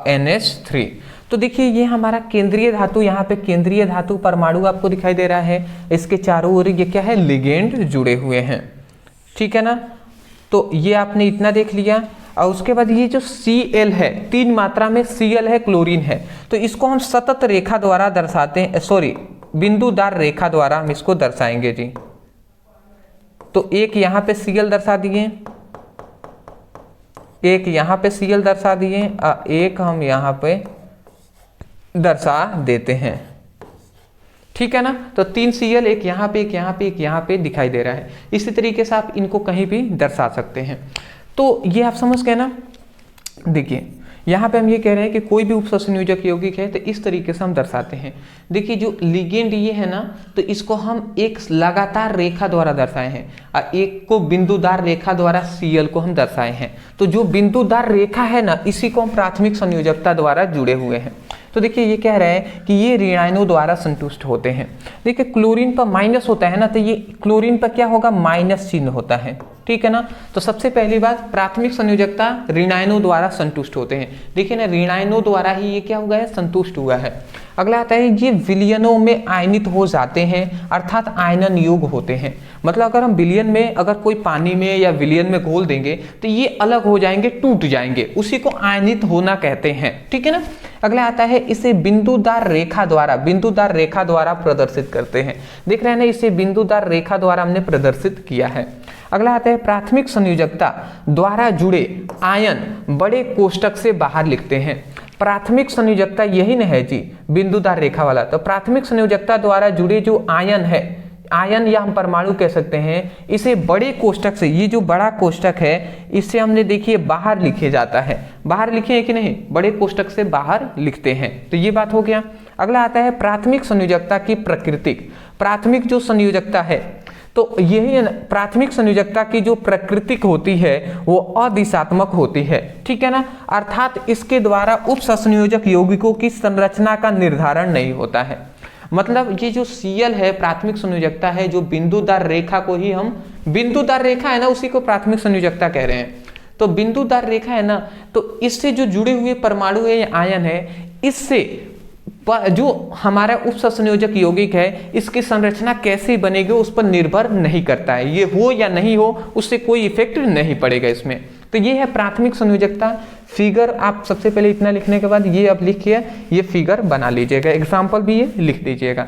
NH3। तो देखिए ये हमारा केंद्रीय धातु, यहाँ पे केंद्रीय धातु परमाणु आपको दिखाई दे रहा है, इसके चारों ओर ये क्या है, लिगेंड जुड़े हुए हैं, ठीक है ना। तो ये आपने इतना देख लिया। और उसके बाद ये जो Cl है, 3 मात्रा में Cl है, क्लोरीन है, तो इसको हम सतत रेखा द्वारा दर्शाते हैं, सॉरी बिंदुदार रेखा द्वारा हम इसको दर्शाएंगे जी। तो एक यहाँ पे Cl दर्शा दिए, एक यहाँ पे Cl दर्शा दिए, एक हम यहाँ पे दर्शा देते हैं, ठीक है ना। तो 3 Cl, एक यहाँ पे, एक यहाँ पे, एक यहाँ पे दिखाई दे रहा है। इसी तरीके से आप इनको कहीं भी दर्शा सकते हैं। तो ये आप समझ गए ना। देखिए यहाँ पे हम ये कह रहे हैं कि कोई भी उपसंयोजक यौगिक है तो इस तरीके से हम दर्शाते हैं। देखिए जो लिगेंड ये है ना, तो इसको हम एक लगातार रेखा द्वारा दर्शाए हैं और एक को बिंदुदार रेखा द्वारा Cl को हम दर्शाए हैं। तो जो बिंदुदार रेखा है ना, इसी को हम प्राथमिक संयोजकता द्वारा जुड़े हुए हैं। तो देखिए ये कह रहे हैं कि ये ऋणायनों द्वारा संतुष्ट होते हैं। देखिए क्लोरीन पर माइनस होता है ना, तो ये क्लोरीन पर क्या होगा, माइनस चिन्ह होता है, ठीक है ना। तो सबसे पहली बात, प्राथमिक संयोजकता ऋणायनों द्वारा संतुष्ट होते हैं। देखिए ना, ऋणायनों द्वारा ही ये क्या हुआ है, संतुष्ट हुआ है। अगला आता है ये विलयनों में आयनित हो जाते हैं, अर्थात आयनन युग होते हैं। मतलब अगर हम विलयन में, अगर कोई पानी में या विलयन में घोल देंगे तो ये अलग हो जाएंगे, टूट जाएंगे, उसी को आयनित होना कहते हैं, ठीक है ना। अगला आता है इसे बिंदुदार रेखा द्वारा प्रदर्शित करते हैं। देख रहे हैं ना, इसे बिंदुदार रेखा द्वारा हमने प्रदर्शित किया है। अगला आता है प्राथमिक संयोजकता द्वारा जुड़े आयन बड़े कोष्टक से बाहर लिखते हैं। प्राथमिक संयोजकता यही न है जी, बिंदुदार रेखा वाला। तो प्राथमिक संयोजकता द्वारा जुड़े जो आयन है, आयन या हम परमाणु कह सकते हैं, इसे बड़े कोष्टक से, ये जो बड़ा कोष्टक है इससे हमने देखिए बाहर लिखे जाता है। बाहर लिखे हैं कि नहीं, बड़े कोष्टक से बाहर लिखते हैं। तो ये बात हो गया। अगला आता है प्राथमिक संयोजकता की प्राकृतिक। प्राथमिक जो संयोजकता है, तो यही प्राथमिक संयोजकता की जो प्राकृतिक होती है वो अदिशात्मक होती है, ठीक है ना। अर्थात इसके द्वारा उपसंयोजक यौगिकों की संरचना का निर्धारण नहीं होता है। मतलब ये जो Cl है, प्राथमिक संयोजकता है, जो बिंदुदार रेखा को ही हम, बिंदुदार रेखा है ना, उसी को प्राथमिक संयोजकता कह रहे हैं। तो बिंदुदार रेखा है ना, तो इससे जो जुड़े हुए परमाणु है या आयन है, इससे जो हमारा उपसंयोजक यौगिक है, इसकी संरचना कैसे बनेगी उस पर निर्भर नहीं करता है। ये हो या नहीं हो, उससे कोई इफेक्ट नहीं पड़ेगा इसमें। तो ये है प्राथमिक संयोजकता। फिगर आप सबसे पहले इतना लिखने के बाद ये अब लिखिए, ये फिगर बना लीजिएगा, एग्जाम्पल भी ये लिख दीजिएगा।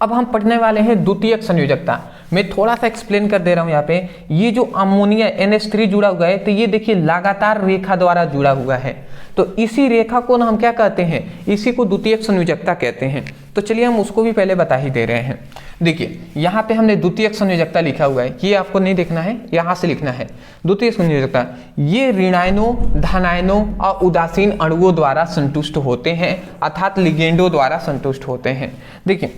अब हम पढ़ने वाले हैं द्वितीयक संयोजकता। मैं थोड़ा सा एक्सप्लेन कर दे रहा हूं यहाँ पे। ये जो अमोनिया NH3 जुड़ा हुआ है, तो ये देखिए लगातार रेखा द्वारा जुड़ा हुआ है। तो इसी रेखा को ना हम क्या कहते हैं, इसी को द्वितीयक संयोजकता कहते हैं। तो चलिए हम उसको भी पहले बता ही दे रहे हैं। देखिए यहाँ पे हमने द्वितीयक संयोजकता लिखा हुआ है, ये आपको नहीं देखना है, यहाँ से लिखना है। द्वितीयक संयोजकता ये ऋणायनों, धनायनों और उदासीन अणुओं द्वारा संतुष्ट होते हैं, अर्थात लिगेंडों द्वारा संतुष्ट होते हैं। देखिए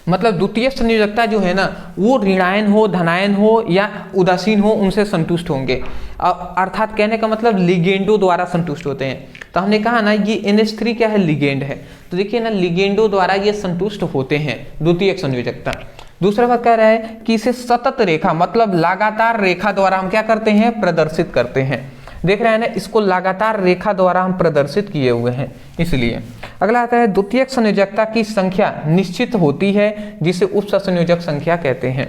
मतलब द्वितीय संयोजकता जो है ना, वो ऋणायन हो, धनायन हो या उदासीन हो, उनसे संतुष्ट होंगे। अर्थात कहने का मतलब लिगेंडो द्वारा संतुष्ट होते हैं। तो हमने कहा ना ये NH3 क्या है, लिगेंड है। तो देखिए ना लिगेंडो द्वारा ये संतुष्ट होते हैं, द्वितीय संयोजकता। दूसरा बात कह रहा है कि इसे सतत रेखा मतलब लगातार रेखा द्वारा हम क्या करते हैं, प्रदर्शित करते हैं। देख रहे हैं ना, इसको लगातार रेखा द्वारा हम प्रदर्शित किए हुए हैं, इसलिए। अगला आता है द्वितीयक संयोजकता की संख्या निश्चित होती है, जिसे उपसंयोजक संख्या कहते हैं।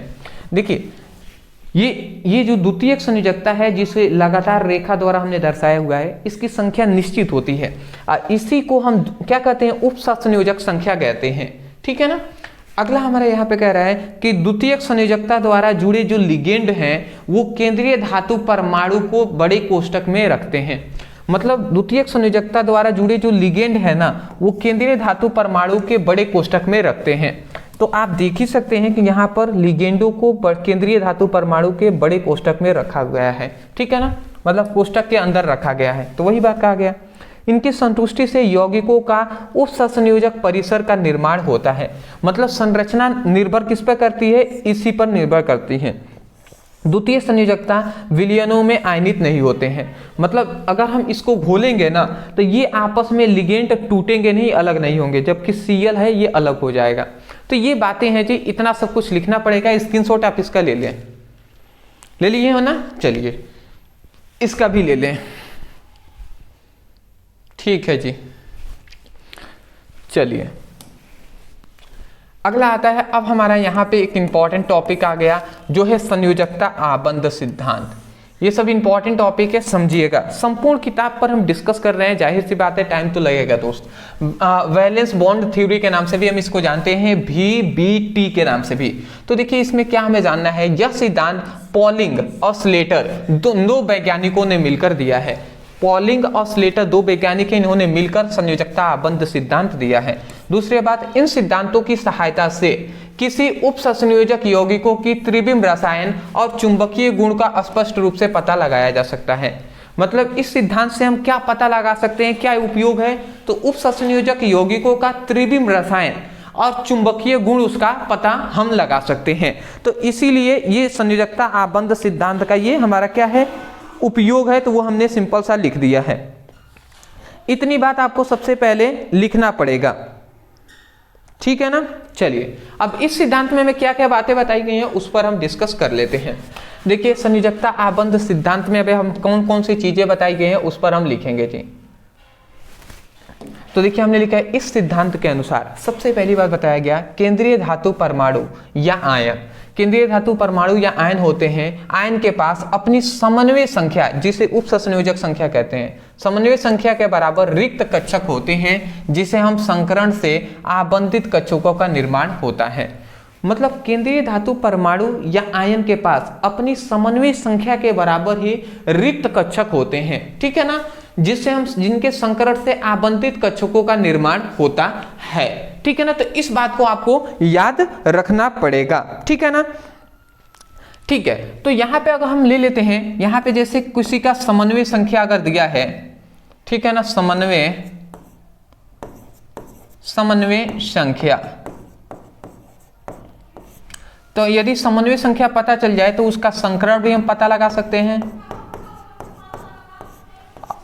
देखिए ये जो द्वितीयक संयोजकता है, जिसे लगातार रेखा द्वारा हमने दर्शाया हुआ है, इसकी संख्या निश्चित होती है। इसी को हम क्या कहते हैं, उपसंयोजक संख्या कहते हैं। ठीक है ना। अगला हमारा यहाँ पे कह रहा है कि द्वितीयक संयोजकता द्वारा जुड़े जो लिगेंड हैं वो केंद्रीय धातु परमाणु को बड़े कोष्ठक में रखते हैं। मतलब द्वितीयक संयोजकता द्वारा जुड़े जो लिगेंड है ना, वो केंद्रीय धातु परमाणु के बड़े कोष्ठक में रखते हैं। तो आप देख ही सकते हैं कि यहाँ पर लिगेंडो को केंद्रीय धातु परमाणु के बड़े कोष्ठक में रखा गया है। ठीक है ना, मतलब कोष्ठक के अंदर रखा गया है। तो वही बात कहा गया, इनकी संतुष्टि से यौगिकों का उपसंयोजक परिसर का निर्माण होता है। मतलब संरचना निर्भर किस पर करती है, इसी पर निर्भर करती है। द्वितीय संयोजकता विलयनों में आयनित नहीं होते हैं। मतलब अगर हम इसको घोलेंगे ना, तो ये आपस में लिगेंड टूटेंगे नहीं, अलग नहीं होंगे, जबकि Cl है ये अलग हो जाएगा। तो ये बातें हैं जी, इतना सब कुछ लिखना पड़ेगा। स्क्रीनशॉट आप इसका ले लिए हो ना, चलिए इसका भी ले लें। ठीक है जी, चलिए अगला आता है। अब हमारा यहाँ पे एक इंपॉर्टेंट टॉपिक आ गया, जो है संयोजकता आबंध सिद्धांत। ये सब इंपॉर्टेंट टॉपिक है, समझिएगा। संपूर्ण किताब पर हम डिस्कस कर रहे हैं, जाहिर सी बात है टाइम तो लगेगा दोस्त। वैलेंस बॉन्ड थ्योरी के नाम से भी हम इसको जानते हैं, VBT के नाम से भी। तो देखिए इसमें क्या हमें जानना है, यह सिद्धांत पॉलिंग और स्लेटर दो वैज्ञानिकों ने मिलकर दिया है। पॉलिंग और स्लेटर दो वैज्ञानिक, इन्होंने मिलकर संयोजकता आबंध सिद्धांत दिया है। दूसरी बात, इन सिद्धांतों की सहायता से किसी उपसंयोजक यौगिकों की त्रिविम रसायन और चुंबकीय गुण का स्पष्ट रूप से पता लगाया जा सकता है। मतलब इस सिद्धांत से हम क्या पता लगा सकते हैं, क्या उपयोग है, तो उपसंयोजक यौगिकों का त्रिविम रसायन और चुंबकीय गुण उसका पता हम लगा सकते हैं। तो इसीलिए ये संयोजकता आबंध सिद्धांत का ये हमारा क्या है, उपयोग है। तो वो हमने सिंपल सा लिख दिया है। इतनी बात आपको सबसे पहले लिखना पड़ेगा, ठीक है ना। चलिए अब इस सिद्धांत में हमें क्या क्या बातें बताई गई हैं, उस पर हम डिस्कस कर लेते हैं। देखिए संयोजकता आबंध सिद्धांत में अभी हम कौन कौन सी चीजें बताई गई हैं, उस पर हम लिखेंगे जी। तो देखिए हमने लिखा है, इस सिद्धांत के अनुसार सबसे पहली बात बताया गया, केंद्रीय धातु परमाणु या आयन, केंद्रीय धातु परमाणु या आयन होते हैं, आयन के पास अपनी समन्वय संख्या, जिसे उपसंयोजक संख्या कहते हैं, समन्वय संख्या के बराबर रिक्त कक्षक होते हैं, जिसे हम संकरण से आबंधित कक्षकों का निर्माण होता है। मतलब केंद्रीय धातु परमाणु या आयन के पास अपनी समन्वय संख्या के बराबर ही रिक्त कक्षक होते हैं, ठीक है ना, जिससे हम जिनके संकरण से आबंधित कक्षकों का निर्माण होता है, ठीक है ना। तो इस बात को आपको याद रखना पड़ेगा, ठीक है ना। ठीक है, तो यहां पे अगर हम ले लेते हैं, यहां पे जैसे किसी का समन्वय संख्या अगर दिया है, ठीक है ना, समन्वय संख्या, तो यदि समन्वय संख्या पता चल जाए तो उसका संकरण भी हम पता लगा सकते हैं,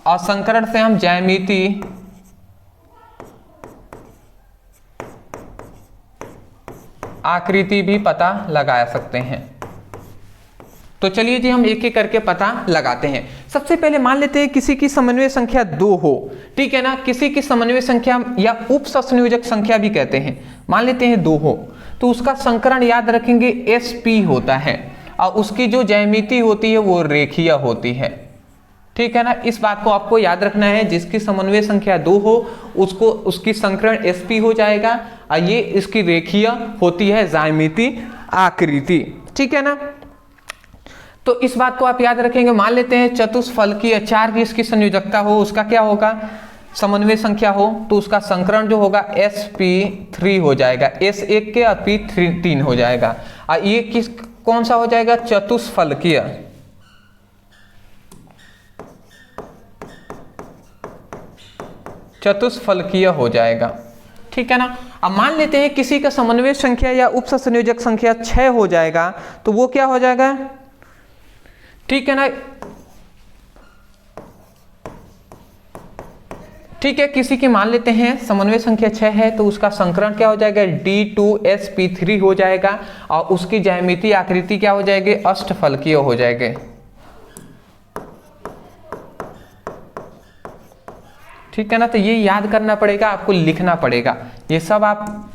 और संकरण से हम ज्यामिति, आकृति भी पता लगा सकते हैं। तो चलिए जी हम एक एक करके पता लगाते हैं। सबसे पहले मान लेते हैं किसी की समन्वय संख्या 2 हो, ठीक है ना, किसी की समन्वय संख्या या उपसंयोजक संख्या भी कहते हैं, मान लेते हैं 2 हो, तो उसका संकरण याद रखेंगे sp होता है, और उसकी जो ज्यामिति होती है वो रेखीय होती है, ठीक है ना। इस बात को आपको याद रखना है, जिसकी समन्वय संख्या 2 हो उसको उसकी संकरण sp हो जाएगा, और ये इसकी रेखीय होती है ज्यामिति आकृति, ठीक है ना। तो इस बात को आप याद रखेंगे। मान लेते हैं चतुष्फलकीय 4 की इसकी संयोजकता हो, उसका क्या होगा, समन्वय संख्या हो, तो उसका संकरण जो होगा sp3 हो जाएगा, s1 के और p3 हो जाएगा। और ये किस कौन सा हो जाएगा, चतुष्फलकीय, चतुष्फलकीय हो जाएगा, ठीक है ना। अब मान लेते हैं किसी का समन्वय संख्या या उपसंयोजक संख्या 6 हो जाएगा, तो वो क्या हो जाएगा, ठीक है ना। ठीक है, किसी की मान लेते हैं समन्वय संख्या 6 है, तो उसका संकरण क्या हो जाएगा, D2sp3 हो जाएगा, और उसकी ज्यामितीय आकृति क्या हो जाएगी, अष्टफलकीय हो जाएगी, ठीक है ना। तो ये याद करना पड़ेगा, आपको लिखना पड़ेगा, ये सब आप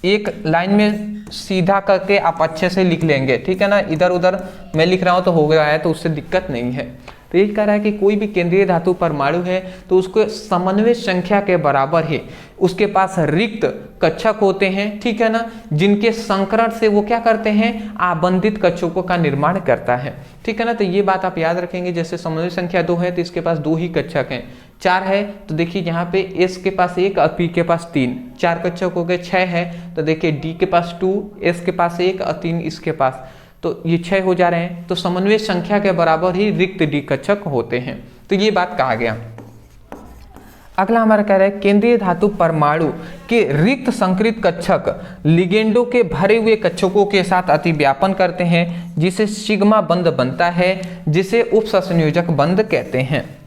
एक लाइन में सीधा करके आप अच्छे से लिख लेंगे, ठीक है ना। इधर उधर मैं लिख रहा हूँ तो हो गया है, तो उससे दिक्कत नहीं है। तो यही कह रहा है कि कोई भी केंद्रीय धातु परमाणु है तो उसको समन्वय संख्या के बराबर है, उसके पास रिक्त कक्षक होते हैं, ठीक है ना, जिनके संकरण से वो क्या करते हैं, आबंधित कक्षकों का निर्माण करता है, ठीक है ना। तो ये बात आप याद रखेंगे। जैसे समन्वय संख्या 2 है तो इसके पास 2 ही कक्षक हैं, 4 है तो देखिए यहाँ पे S के पास 1 और P के पास 3, 4 कक्षक हो गए। 6 है तो देखिए D के पास 2, S के पास 1 और 3 इसके पास, तो ये 6 हो जा रहे हैं। तो समन्वय संख्या के बराबर ही रिक्त D कक्षक होते हैं, तो ये बात कहा गया। अगला हमारा कह रहा है केंद्रीय धातु परमाणु के रिक्त संकृत कक्षक लिगेंडों के भरे हुए कक्षकों के साथ अतिव्यापन करते हैं, जिसे सिग्मा बंध बनता है, जिसे उपसंयोजक बंध कहते हैं।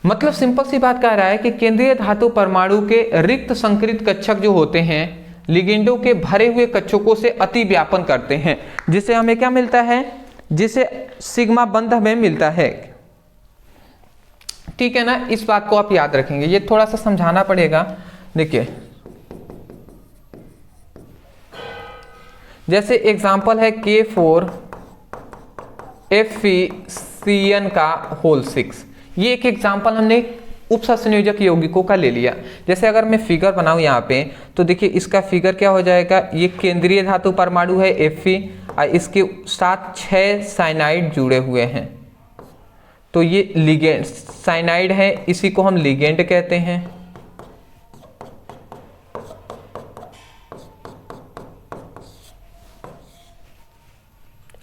मतलब सिंपल सी बात कह रहा है कि केंद्रीय धातु परमाणु के रिक्त संकृत कक्षक जो होते हैं लिगेंडों के भरे हुए कक्षकों से अतिव्यापन करते हैं, जिसे हमें क्या मिलता है, जिसे सिग्मा बंध हमें मिलता है, ठीक है ना। इस बात को आप याद रखेंगे, ये थोड़ा सा समझाना पड़ेगा। देखिए जैसे एग्जांपल है K4FeCN का होल 6, ये एक एग्जांपल हमने उपसंयोजक यौगिकों का ले लिया। जैसे अगर मैं फिगर बनाऊं यहाँ पे तो देखिए इसका फिगर क्या हो जाएगा, ये केंद्रीय धातु परमाणु है Fe और इसके साथ 6 साइनाइड जुड़े हुए हैं, तो ये लिगेंड साइनाइड है, इसी को हम लिगेंड कहते हैं।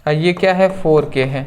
और ये क्या है, 4K है।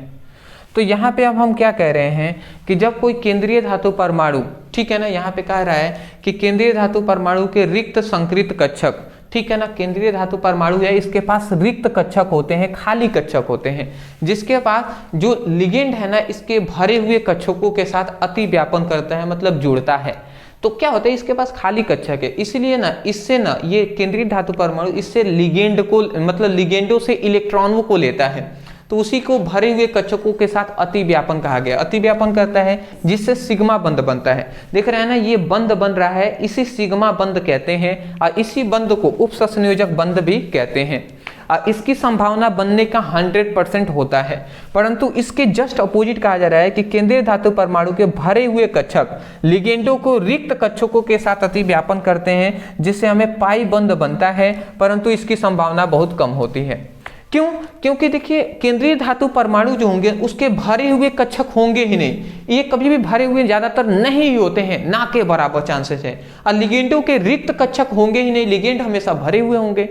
तो यहाँ पे अब हम क्या कह रहे हैं कि जब कोई केंद्रीय धातु परमाणु, ठीक है ना, यहाँ पे कह रहा है कि केंद्रीय धातु परमाणु के रिक्त संकृत कक्षक, ठीक है ना, केंद्रीय धातु परमाणु है, इसके पास रिक्त कक्षक होते हैं, खाली कक्षक होते हैं, जिसके पास जो लिगेंड है ना इसके भरे हुए कक्षकों के साथ अतिव्यापन करता है, मतलब जुड़ता है। तो क्या होता है, इसके पास खाली कक्षक है, इसलिए ना इससे ना ये केंद्रीय धातु परमाणु इससे लिगेंड को, मतलब लिगेंडों से इलेक्ट्रॉनों को लेता है, तो उसी को भरे हुए कक्षकों के साथ अतिव्यापन कहा गया। अतिव्यापन करता है जिससे सिग्मा बंध बनता है। देख रहे हैं ना, ये बंध बन रहा है, इसी सिग्मा बंध कहते हैं, और इसी बंध को उपसंयोजक बंध भी कहते हैं। और इसकी संभावना बनने का 100% होता है, परंतु इसके जस्ट अपोजिट कहा जा रहा है कि केंद्रीय धातु परमाणु के भरे हुए कक्षक लिगेंडों को रिक्त कक्षकों के साथ अतिव्यापन करते हैं, जिससे हमें पाई बंध बनता है, परंतु इसकी संभावना बहुत कम होती है। क्यों? क्योंकि देखिए केंद्रीय धातु परमाणु जो होंगे उसके भरे हुए कक्षक होंगे ही नहीं, ये कभी भी भरे हुए ज्यादातर नहीं होते हैं, ना के बराबर चांसेस है। और लिगेंडों के रिक्त कक्षक होंगे ही नहीं, लिगेंड हमेशा भरे हुए होंगे,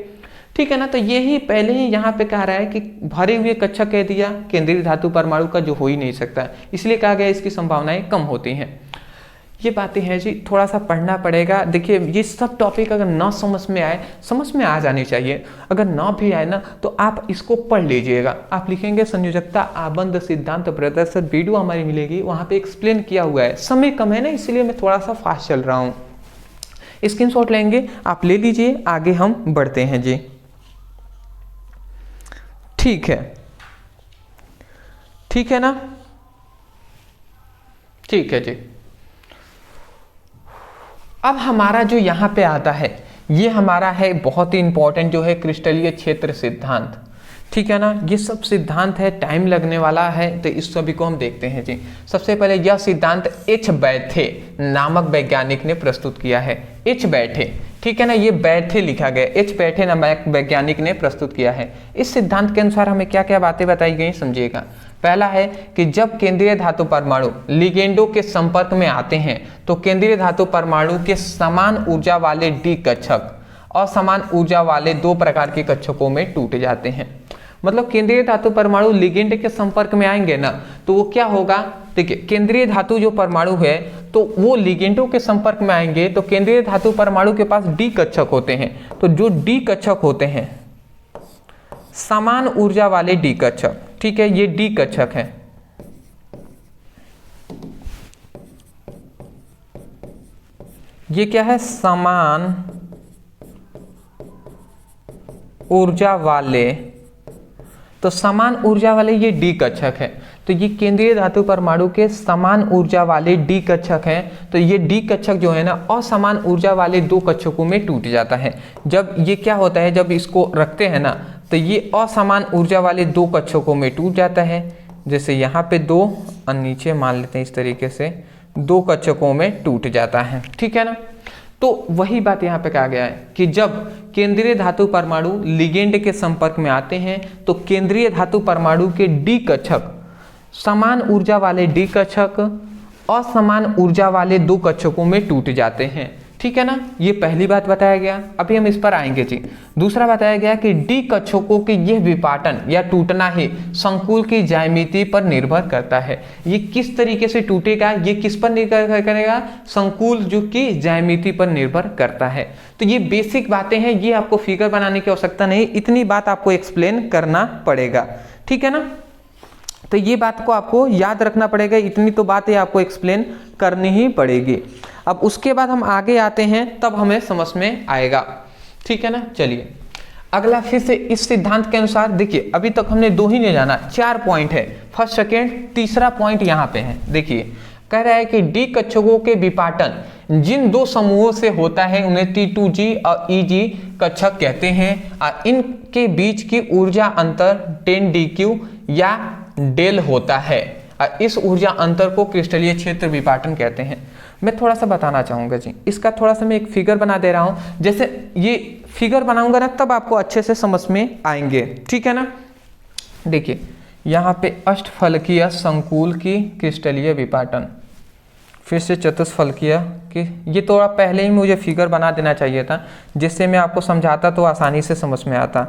ठीक है ना। तो यही पहले ही यहाँ पे कह रहा है कि भरे हुए कक्षक कह दिया केंद्रीय धातु परमाणु का, जो हो ही नहीं सकता, इसलिए कहा गया इसकी संभावनाएं कम होती हैं। ये बातें हैं जी, थोड़ा सा पढ़ना पड़ेगा। देखिए ये सब टॉपिक अगर ना समझ में आए, समझ में आ जानी चाहिए, अगर ना भी आए ना तो आप इसको पढ़ लीजिएगा। आप लिखेंगे संयोजकता आबंध सिद्धांत प्रदर्शित वीडियो हमारी मिलेगी, वहाँ पे एक्सप्लेन किया हुआ है। समय कम है ना, इसलिए मैं थोड़ा सा फास्ट चल रहा हूँ। स्क्रीनशॉट लेंगे आप, ले लीजिए, आगे हम बढ़ते हैं जी। ठीक है, ठीक है ना, ठीक है जी। अब हमारा जो यहाँ पे आता है ये हमारा है बहुत ही इंपॉर्टेंट, जो है क्रिस्टलीय क्षेत्र सिद्धांत, ठीक है ना। ये सब सिद्धांत है, टाइम लगने वाला है, तो इस सभी को हम देखते हैं जी। सबसे पहले यह सिद्धांत एच बैठे नामक वैज्ञानिक ने प्रस्तुत किया है। एच बैठे, ठीक है ना। ये बैठे लिखा गया, एच बैठे नामक वैज्ञानिक ने प्रस्तुत किया है। इस सिद्धांत के अनुसार हमें क्या क्या बातें बताई गई समझिएगा। पहला है कि जब केंद्रीय धातु परमाणु लिगेंडों के संपर्क में आते हैं तो केंद्रीय धातु परमाणु के समान ऊर्जा वाले डी कक्षक और समान ऊर्जा वाले दो प्रकार के कक्षकों में टूट जाते हैं। मतलब केंद्रीय धातु परमाणु लिगेंड के संपर्क में आएंगे ना तो वो क्या होगा, देखिए केंद्रीय धातु जो परमाणु है तो वो लिगेंडों के संपर्क में आएंगे तो केंद्रीय धातु परमाणु के पास डी कक्षक होते हैं। तो जो डी कक्षक होते हैं समान ऊर्जा वाले डी कक्षक, ठीक है, ये डी कक्षक है। ये क्या है, समान ऊर्जा वाले, तो समान ऊर्जा वाले ये डी कक्षक है। तो ये केंद्रीय धातु परमाणु के समान ऊर्जा वाले डी कक्षक हैं। तो ये डी कक्षक जो है ना असमान ऊर्जा वाले दो कक्षकों में टूट जाता है। जब ये क्या होता है, जब इसको रखते हैं ना तो ये असमान ऊर्जा वाले दो कक्षकों में टूट जाता है। जैसे यहाँ पे दो और नीचे मान लेते हैं इस तरीके से दो कक्षकों में टूट जाता है, ठीक है ना। तो वही बात यहाँ पे कहा गया है कि जब केंद्रीय धातु परमाणु लिगेंड के संपर्क में आते हैं तो केंद्रीय धातु परमाणु के डी कक्षक समान ऊर्जा वाले डी कक्षक असमान ऊर्जा वाले दो कक्षकों में टूट जाते हैं, ठीक है ना। ये पहली बात बताया गया। अभी हम इस पर आएंगे जी। दूसरा बताया गया कि डी कक्षकों के यह विपाटन या टूटना ही संकुल की ज्यामिति पर निर्भर करता है। ये किस तरीके से टूटेगा, ये किस पर निर्भर करेगा, संकुल जो की ज्यामिति पर निर्भर करता है। तो ये बेसिक बातें हैं, ये आपको फिगर बनाने की आवश्यकता नहीं, इतनी बात आपको एक्सप्लेन करना पड़ेगा, ठीक है ना। तो ये बात को आपको याद रखना पड़ेगा, इतनी तो बातें आपको एक्सप्लेन करनी ही पड़ेगी। अब उसके बाद हम आगे आते हैं तब हमें समझ में आएगा, ठीक है ना। चलिए अगला फिर से इस सिद्धांत के अनुसार देखिए, अभी तक हमने दो ही नहीं जाना, 4 पॉइंट है, फर्स्ट सेकेंड तीसरा पॉइंट यहाँ पे है। देखिए कह रहा है कि डी कक्षकों के विपाटन जिन दो समूहों से होता है उन्हें T2G और EG कक्षक कहते हैं और इनके बीच की ऊर्जा अंतर 10dq या डेल होता है और इस ऊर्जा अंतर को क्रिस्टलीय क्षेत्र विपाटन कहते हैं। मैं थोड़ा सा बताना चाहूँगा जी, इसका थोड़ा सा मैं एक फिगर बना दे रहा हूँ। जैसे ये फिगर बनाऊंगा ना तब आपको अच्छे से समझ में आएंगे, ठीक है ना। देखिए यहाँ पे अष्टफलकीय संकुल की क्रिस्टलीय विपाटन, फिर से चतुष्फलकीय की, ये थोड़ा पहले ही मुझे फिगर बना देना चाहिए था जिससे मैं आपको समझाता तो आसानी से समझ में आता,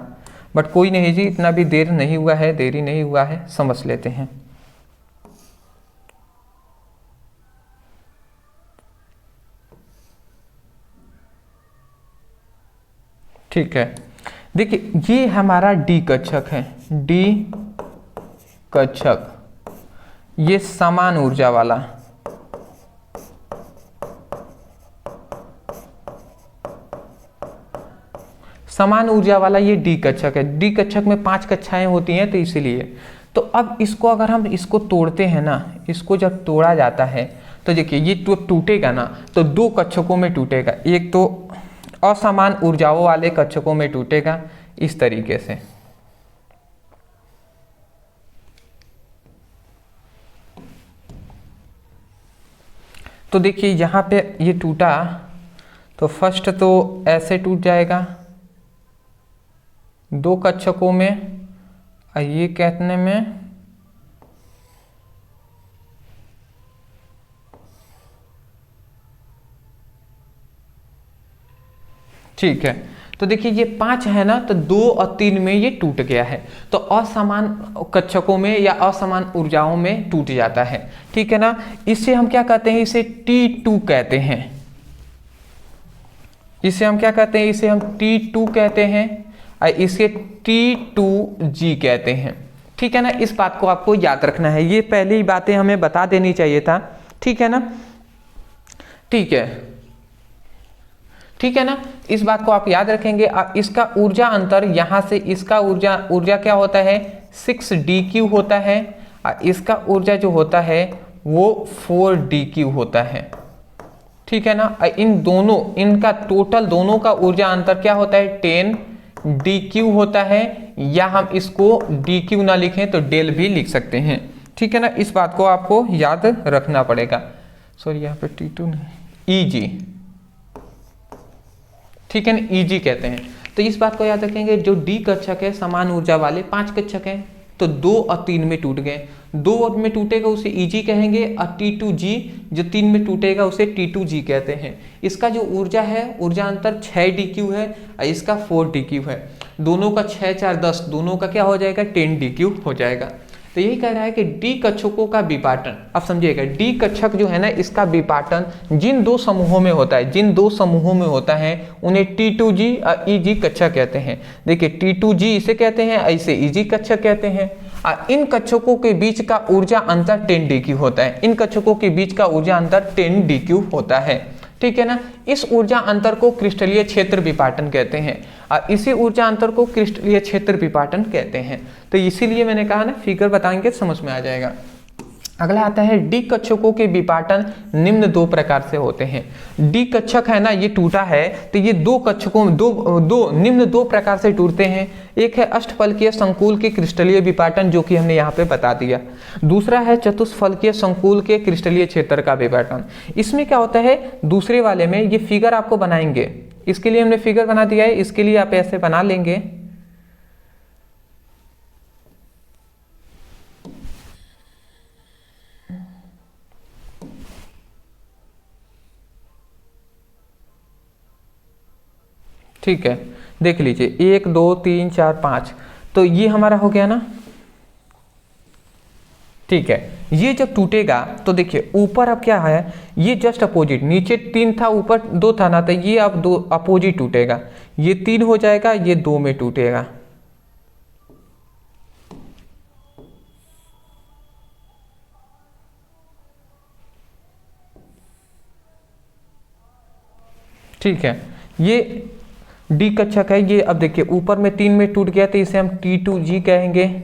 बट कोई नहीं जी, इतना भी देरी नहीं हुआ है, समझ लेते हैं। ठीक है, देखिए ये हमारा डी कक्षक है, डी कक्षक, ये समान ऊर्जा वाला, समान ऊर्जा वाला ये डी कक्षक है। डी कक्षक में 5 कक्षाएं होती हैं तो इसीलिए। तो अब इसको अगर हम इसको तोड़ते हैं ना, इसको जब तोड़ा जाता है तो देखिए ये टूटेगा ना तो दो कक्षकों में टूटेगा, एक तो असमान ऊर्जाओं वाले कक्षकों में टूटेगा इस तरीके से। तो देखिए यहाँ पे ये टूटा तो फर्स्ट तो ऐसे टूट जाएगा दो कक्षकों में, और ये कहने में ठीक है। तो देखिए ये 5 है ना, तो 2 और 3 में ये टूट गया है, तो असमान कक्षकों में या असमान ऊर्जाओं में टूट जाता है, ठीक है ना। इसे हम क्या कहते हैं, इसे T2 कहते हैं, इसे हम क्या कहते हैं, इसे हम T2 कहते हैं और इसे T2G कहते हैं, ठीक है ना। इस बात को आपको याद रखना है, ये पहली बातें हमें बता देनी चाहिए था, ठीक है ना। ठीक है, ठीक है ना, इस बात को आप याद रखेंगे। अब इसका ऊर्जा अंतर यहाँ से इसका ऊर्जा क्या होता है 6dq होता है और इसका ऊर्जा जो होता है वो 4dq होता है, ठीक है ना। इन दोनों, इनका टोटल दोनों का ऊर्जा अंतर क्या होता है 10dq होता है, या हम इसको dq ना लिखें तो डेल भी लिख सकते हैं, ठीक है ना। इस बात को आपको याद रखना पड़ेगा। सॉरी यहाँ पे T2 नहीं, EG, ठीक है ना, Eg कहते हैं। तो इस बात को याद रखेंगे, जो D कक्षक है समान ऊर्जा वाले 5 कक्षक हैं, तो 2 और 3 में टूट गए, 2 में टूटेगा उसे Eg कहेंगे, और T2G जो 3 में टूटेगा उसे T2G कहते हैं। इसका जो ऊर्जा है, ऊर्जा अंतर 6dq है और इसका 4dq है। दोनों का 6 4 10, दोनों का क्या हो जाएगा 10dq हो जाएगा। तो यही कह रहा है कि D कक्षकों का विपाटन, अब समझिएगा D कक्षक जो है ना, इसका विपाटन जिन 2 समूहों में होता है, जिन 2 समूहों में होता है उन्हें T2G और Eg कक्षक कहते हैं। देखिए T2G इसे कहते हैं, इसे Eg कक्षक कहते हैं। और इन कक्षकों के बीच का ऊर्जा अंतर 10dq होता है, इन कक्षकों के बीच का ऊर्जा अंतर 10dq होता है, ठीक है ना। इस ऊर्जा अंतर को क्रिस्टलीय क्षेत्र विपाटन कहते हैं, और इसी ऊर्जा अंतर को क्रिस्टलीय क्षेत्र विपाटन कहते हैं। तो इसीलिए मैंने कहा ना, फिगर बताएंगे समझ में आ जाएगा। अगला आता है D कक्षकों के विपाटन निम्न 2 प्रकार से होते हैं। D कक्षक है ना, ये टूटा है, तो ये 2 कक्षकों निम्न 2 प्रकार से टूटते हैं। एक है अष्टफलकीय संकुल के क्रिस्टलीय विपाटन, जो कि हमने यहाँ पे बता दिया। दूसरा है चतुष्फलकीय संकुल के क्रिस्टलीय क्षेत्र का विपाटन। इसमें क्या होता है, दूसरे वाले में ये फिगर आपको बनाएंगे, इसके लिए हमने फिगर बना दिया है, इसके लिए आप ऐसे बना लेंगे। ठीक है, देख लीजिए 1 2 3 4 5, तो ये हमारा हो गया ना। ठीक है, ये जब टूटेगा तो देखिए ऊपर अब क्या है, ये जस्ट अपोजिट, नीचे 3 था ऊपर 2 था ना, तो ये अब 2 अपोजिट टूटेगा, ये 3 हो जाएगा, ये 2 में टूटेगा। ठीक है, ये D कक्षक है, ये अब देखिए ऊपर में 3 में टूट गया, तो इसे हम T2G कहेंगे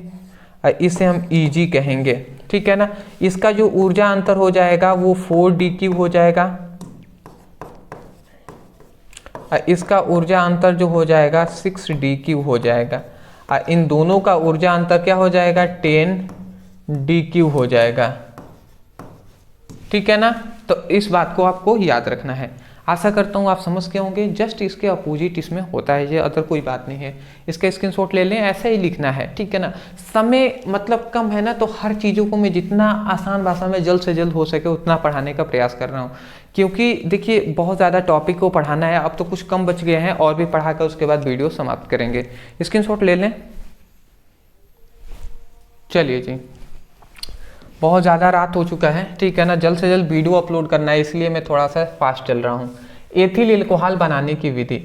और इसे हम Eg कहेंगे, ठीक है ना। इसका जो ऊर्जा अंतर हो जाएगा वो 4dq हो जाएगा, और इसका ऊर्जा अंतर जो हो जाएगा 6dq हो जाएगा, और इन दोनों का ऊर्जा अंतर क्या हो जाएगा 10dq हो जाएगा, ठीक है ना। तो इस बात को आपको याद रखना है। आशा करता हूँ आप समझ गए होंगे। जस्ट इसके अपोजिट इसमें होता है, ये अदर कोई बात नहीं है। इसका स्क्रीनशॉट ले लें, ऐसा ही लिखना है, ठीक है ना। समय मतलब कम है ना, तो हर चीज़ों को मैं जितना आसान भाषा में जल्द से जल्द हो सके उतना पढ़ाने का प्रयास कर रहा हूँ, क्योंकि देखिए बहुत ज़्यादा टॉपिक को पढ़ाना है। अब तो कुछ कम बच गए हैं, और भी पढ़ा कर उसके बाद वीडियो समाप्त करेंगे। स्क्रीनशॉट ले लें। चलिए जी, बहुत ज़्यादा रात हो चुका है, ठीक है ना। जल्द से जल्द वीडियो अपलोड करना है, इसलिए मैं थोड़ा सा फास्ट चल रहा हूँ। एथिल एल्कोहल बनाने की विधि।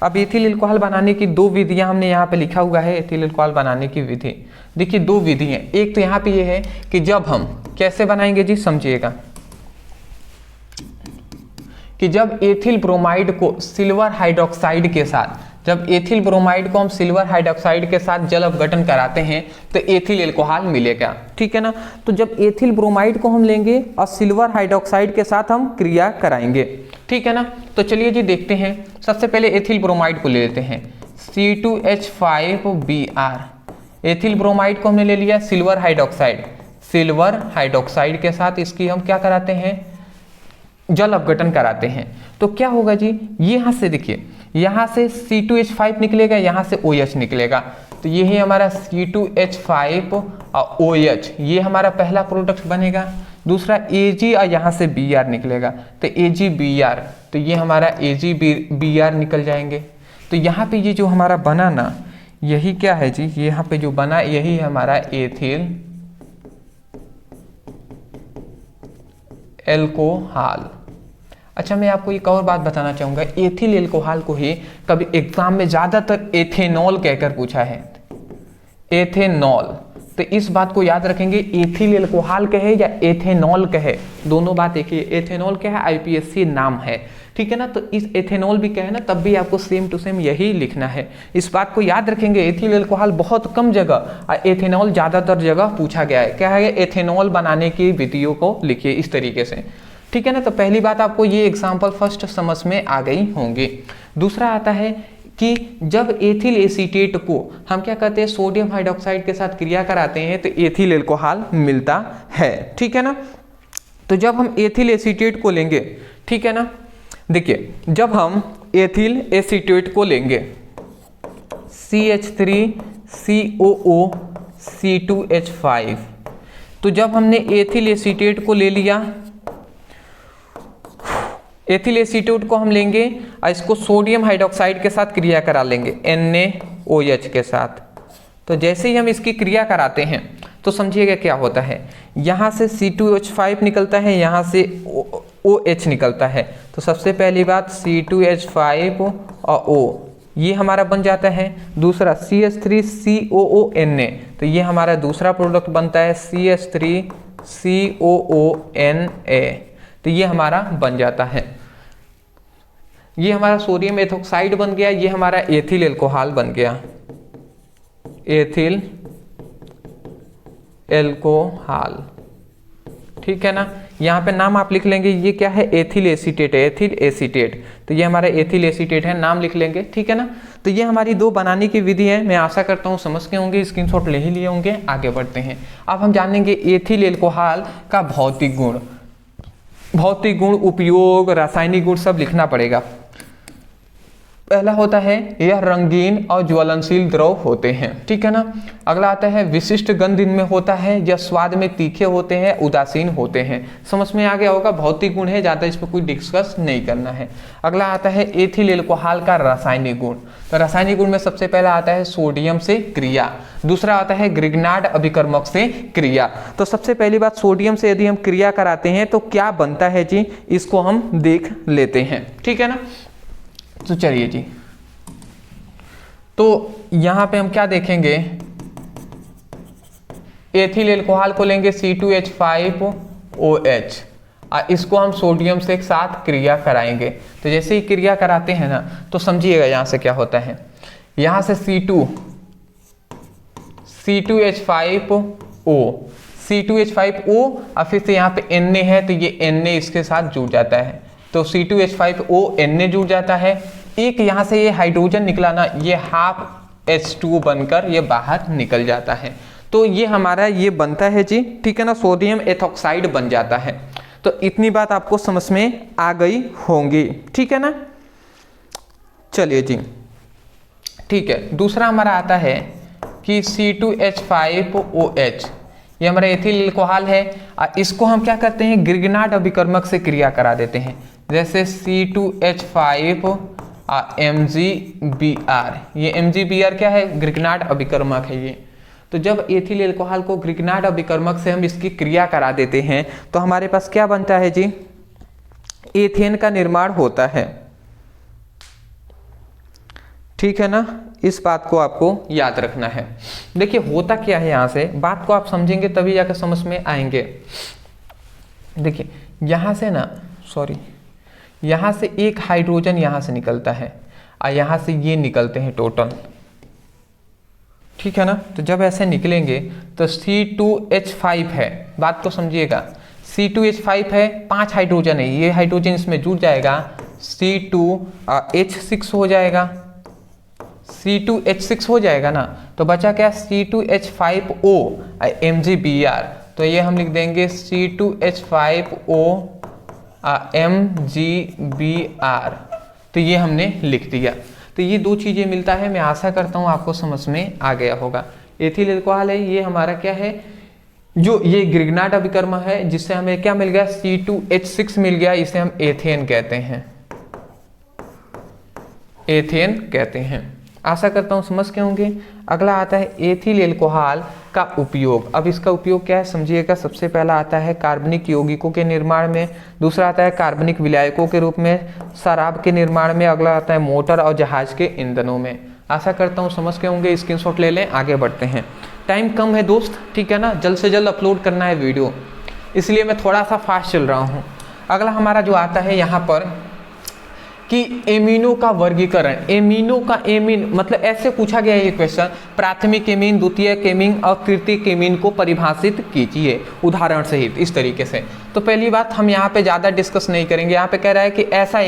अब एथिल एल्कोहल बनाने की 2 विधियाँ हमने यहाँ पे लिखा हुआ है। एथिल एल्कोहल बनाने की विधि, देखिए 2 विधि हैं। एक तो यहाँ पे ये है कि जब हम कैसे बनाएंगे जी, समझिएगा कि जब एथिल ब्रोमाइड को सिल्वर हाइड्रोक्साइड के साथ, जब एथिल ब्रोमाइड को हम सिल्वर हाइड्रोक्साइड के साथ जल अपघटन कराते हैं तो एथिल एल्कोहल मिलेगा, ठीक है ना। तो जब एथिल ब्रोमाइड को हम लेंगे और सिल्वर हाइड्रोक्साइड के साथ हम क्रिया कराएंगे, ठीक है ना। तो चलिए जी देखते हैं। सबसे पहले एथिल ब्रोमाइड को ले लेते हैं, C2H5Br। एथिल ब्रोमाइड को हमने ले लिया, सिल्वर हाइड्रोक्साइड के साथ इसकी हम क्या कराते हैं, जल अपघटन कराते हैं। तो क्या होगा जी, यहाँ से देखिए, यहाँ से C2H5 निकलेगा, यहाँ से OH निकलेगा, तो ये ही हमारा C2H5 और OH, ये हमारा पहला प्रोडक्ट बनेगा। दूसरा Ag और यहाँ से Br निकलेगा, तो AgBr, तो ये हमारा AgBr निकल जाएंगे। तो यहाँ पे ये जो हमारा बना ना, यही क्या है जी, यहाँ पे जो बना यही हमारा एथिल एल्कोहल। अच्छा, मैं आपको एक और बात बताना चाहूँगा, एथिल एल्कोहल को ही कभी एग्जाम में ज़्यादातर एथेनॉल कहकर पूछा है, एथेनॉल। तो इस बात को याद रखेंगे, एथिल एल्कोहल कहे या एथेनॉल कहे, दोनों बात एक ही। एथेनॉल क्या है, IPSC नाम है, ठीक है ना। तो इस एथेनॉल भी कहे ना, तब भी आपको सेम टू सेम यही लिखना है। इस बात को याद रखेंगे, एथिल एल्कोहल बहुत कम जगह और एथेनॉल ज़्यादातर जगह पूछा गया है। क्या है, एथेनॉल बनाने की विधियों को लिखिए इस तरीके से, ठीक है ना। तो पहली बात आपको ये एग्जाम्पल फर्स्ट समझ में आ गई होंगी। दूसरा आता है कि जब एथिल एसीटेट को हम क्या कहते हैं, सोडियम हाइड्रोक्साइड के साथ क्रिया कराते हैं तो एथिल एल्कोहल मिलता है, ठीक है ना। तो जब हम एथिल एसीटेट को लेंगे, ठीक है ना, देखिए जब हम एथिल एसीटेट को लेंगे, CH3COO, तो जब हमने एथिल एसीटेट को ले लिया, एथिल एसीटेट को हम लेंगे और इसको सोडियम हाइड्रोक्साइड के साथ क्रिया करा लेंगे NaOH के साथ। तो जैसे ही हम इसकी क्रिया कराते हैं तो समझिएगा क्या होता है, यहाँ से C2H5 निकलता है, यहाँ से OH निकलता है। तो सबसे पहली बात C2H5 और O ये हमारा बन जाता है। दूसरा CH3COONA, तो ये हमारा दूसरा प्रोडक्ट बनता है CH3COONA, तो ये हमारा बन जाता है। ये हमारा सोडियम एथोक्साइड बन गया, ये हमारा एथिल एल्कोहल बन गया, एथिल एल्कोहल, ठीक है ना। यहाँ पे नाम आप लिख लेंगे, ये क्या है, एथिल एसीटेट है, एथिल एसीटेट, तो ये हमारा एथिल एसीटेट है, नाम लिख लेंगे, ठीक है ना। तो ये हमारी दो बनाने की विधि है, मैं आशा करता हूँ समझ के होंगे, स्क्रीनशॉट ले ही लिए होंगे। आगे बढ़ते हैं, अब हम जानेंगे एथिल एल्कोहल का भौतिक गुण, उपयोग, रासायनिक गुण सब लिखना पड़ेगा। पहला होता है यह रंगीन और ज्वलनशील द्रव होते हैं, ठीक है ना। अगला आता है विशिष्ट गंध इनमें होता है, यह स्वाद में तीखे होते हैं, उदासीन होते हैं। समझ में आ गया होगा, भौतिक गुण है, ज़्यादा इस पर कोई डिस्कस नहीं करना है। अगला आता है एथिल एल्कोहल का रासायनिक गुण, तो रासायनिक गुण में सबसे पहला आता है सोडियम से क्रिया, दूसरा आता है ग्रिग्नार्ड अभिकर्मक से क्रिया। तो सबसे पहली बात, सोडियम से यदि हम क्रिया कराते हैं तो क्या बनता है जी, इसको हम देख लेते हैं, ठीक है ना। तो चलिए जी, तो यहां पे हम क्या देखेंगे, एथिल एल्कोहल को लेंगे C2H5OH, इसको हम सोडियम से एक साथ क्रिया कराएंगे। तो जैसे ही क्रिया कराते हैं ना, तो समझिएगा यहां से क्या होता है, यहां से C2H5O और फिर से यहाँ पे Na है, तो ये Na इसके साथ जुड़ जाता है, तो C2H5O Na जुड़ जाता है। एक यहाँ से ये हाइड्रोजन निकला ना, ये हाफ H2 बनकर ये बाहर निकल जाता है, तो ये हमारा ये बनता है जी, ठीक है ना, सोडियम एथोक्साइड बन जाता है। तो इतनी बात आपको समझ में आ गई होंगी, ठीक है ना। चलिए जी, ठीक है। दूसरा हमारा आता है कि C2H5OH, ये हमारा एथिल एल्कोहल है, इसको हम क्या करते हैं, ग्रिग्नार्ड अभिकर्मक से क्रिया करा देते हैं, जैसे C2H5 MgBr, ये MgBr क्या है, ग्रिग्नार्ड अभिकर्मक है ये। तो जब एथिल एल्कोहल को ग्रिग्नार्ड अभिकर्मक से हम इसकी क्रिया करा देते हैं तो हमारे पास क्या बनता है जी, एथेन का निर्माण होता है, ठीक है ना। इस बात को आपको याद रखना है। देखिए होता क्या है, यहां से बात को आप समझेंगे तभी जाकर समझ में आएंगे। देखिए यहां से ना, सॉरी, यहां से एक हाइड्रोजन यहां से निकलता है और यहां से ये निकलते हैं टोटल, ठीक है ना। तो जब ऐसे निकलेंगे तो C2H5 है, बात को समझिएगा, C2H5 है, 5 हाइड्रोजन है, ये हाइड्रोजन इसमें जुड़ जाएगा, C2H6 हो जाएगा, C2H6 हो जाएगा ना। तो बचा क्या, C2H5O MgBr, तो ये हम लिख देंगे C2H5O MgBr, तो ये हमने लिख दिया। तो ये दो चीज़ें मिलता है, मैं आशा करता हूँ आपको समझ में आ गया होगा। एथिल एल्कोहल है, ये हमारा क्या है, जो ये ग्रिग्नार्ड अभिकर्मक है, जिससे हमें क्या मिल गया, C2H6 मिल गया, इसे हम एथेन कहते हैं, एथेन कहते हैं। आशा करता हूँ समझ के होंगे। अगला आता है एथिल एल्कोहल का उपयोग। अब इसका उपयोग क्या है समझिएगा। सबसे पहला आता है कार्बनिक यौगिकों के निर्माण में, दूसरा आता है कार्बनिक विलायकों के रूप में, शराब के निर्माण में, अगला आता है मोटर और जहाज के ईंधनों में। आशा करता हूँ समझ के होंगे, स्क्रीनशॉट ले लें। आगे बढ़ते हैं, टाइम कम है दोस्त, ठीक है ना, जल्द से जल्द अपलोड करना है वीडियो, इसलिए मैं थोड़ा सा फास्ट चल रहा हूँ। अगला हमारा जो आता है यहाँ पर कि एमीनो का वर्गीकरण। एमीनो का एमीन मतलब ऐसे पूछा गया है ये क्वेश्चन, प्राथमिक एमीन, द्वितीयक एमीन और तृतीयक एमीन को परिभाषित कीजिए उदाहरण सहित, इस तरीके से। तो पहली बात हम यहाँ पे ज़्यादा डिस्कस नहीं करेंगे। यहाँ पे कह रहा है कि ऐसा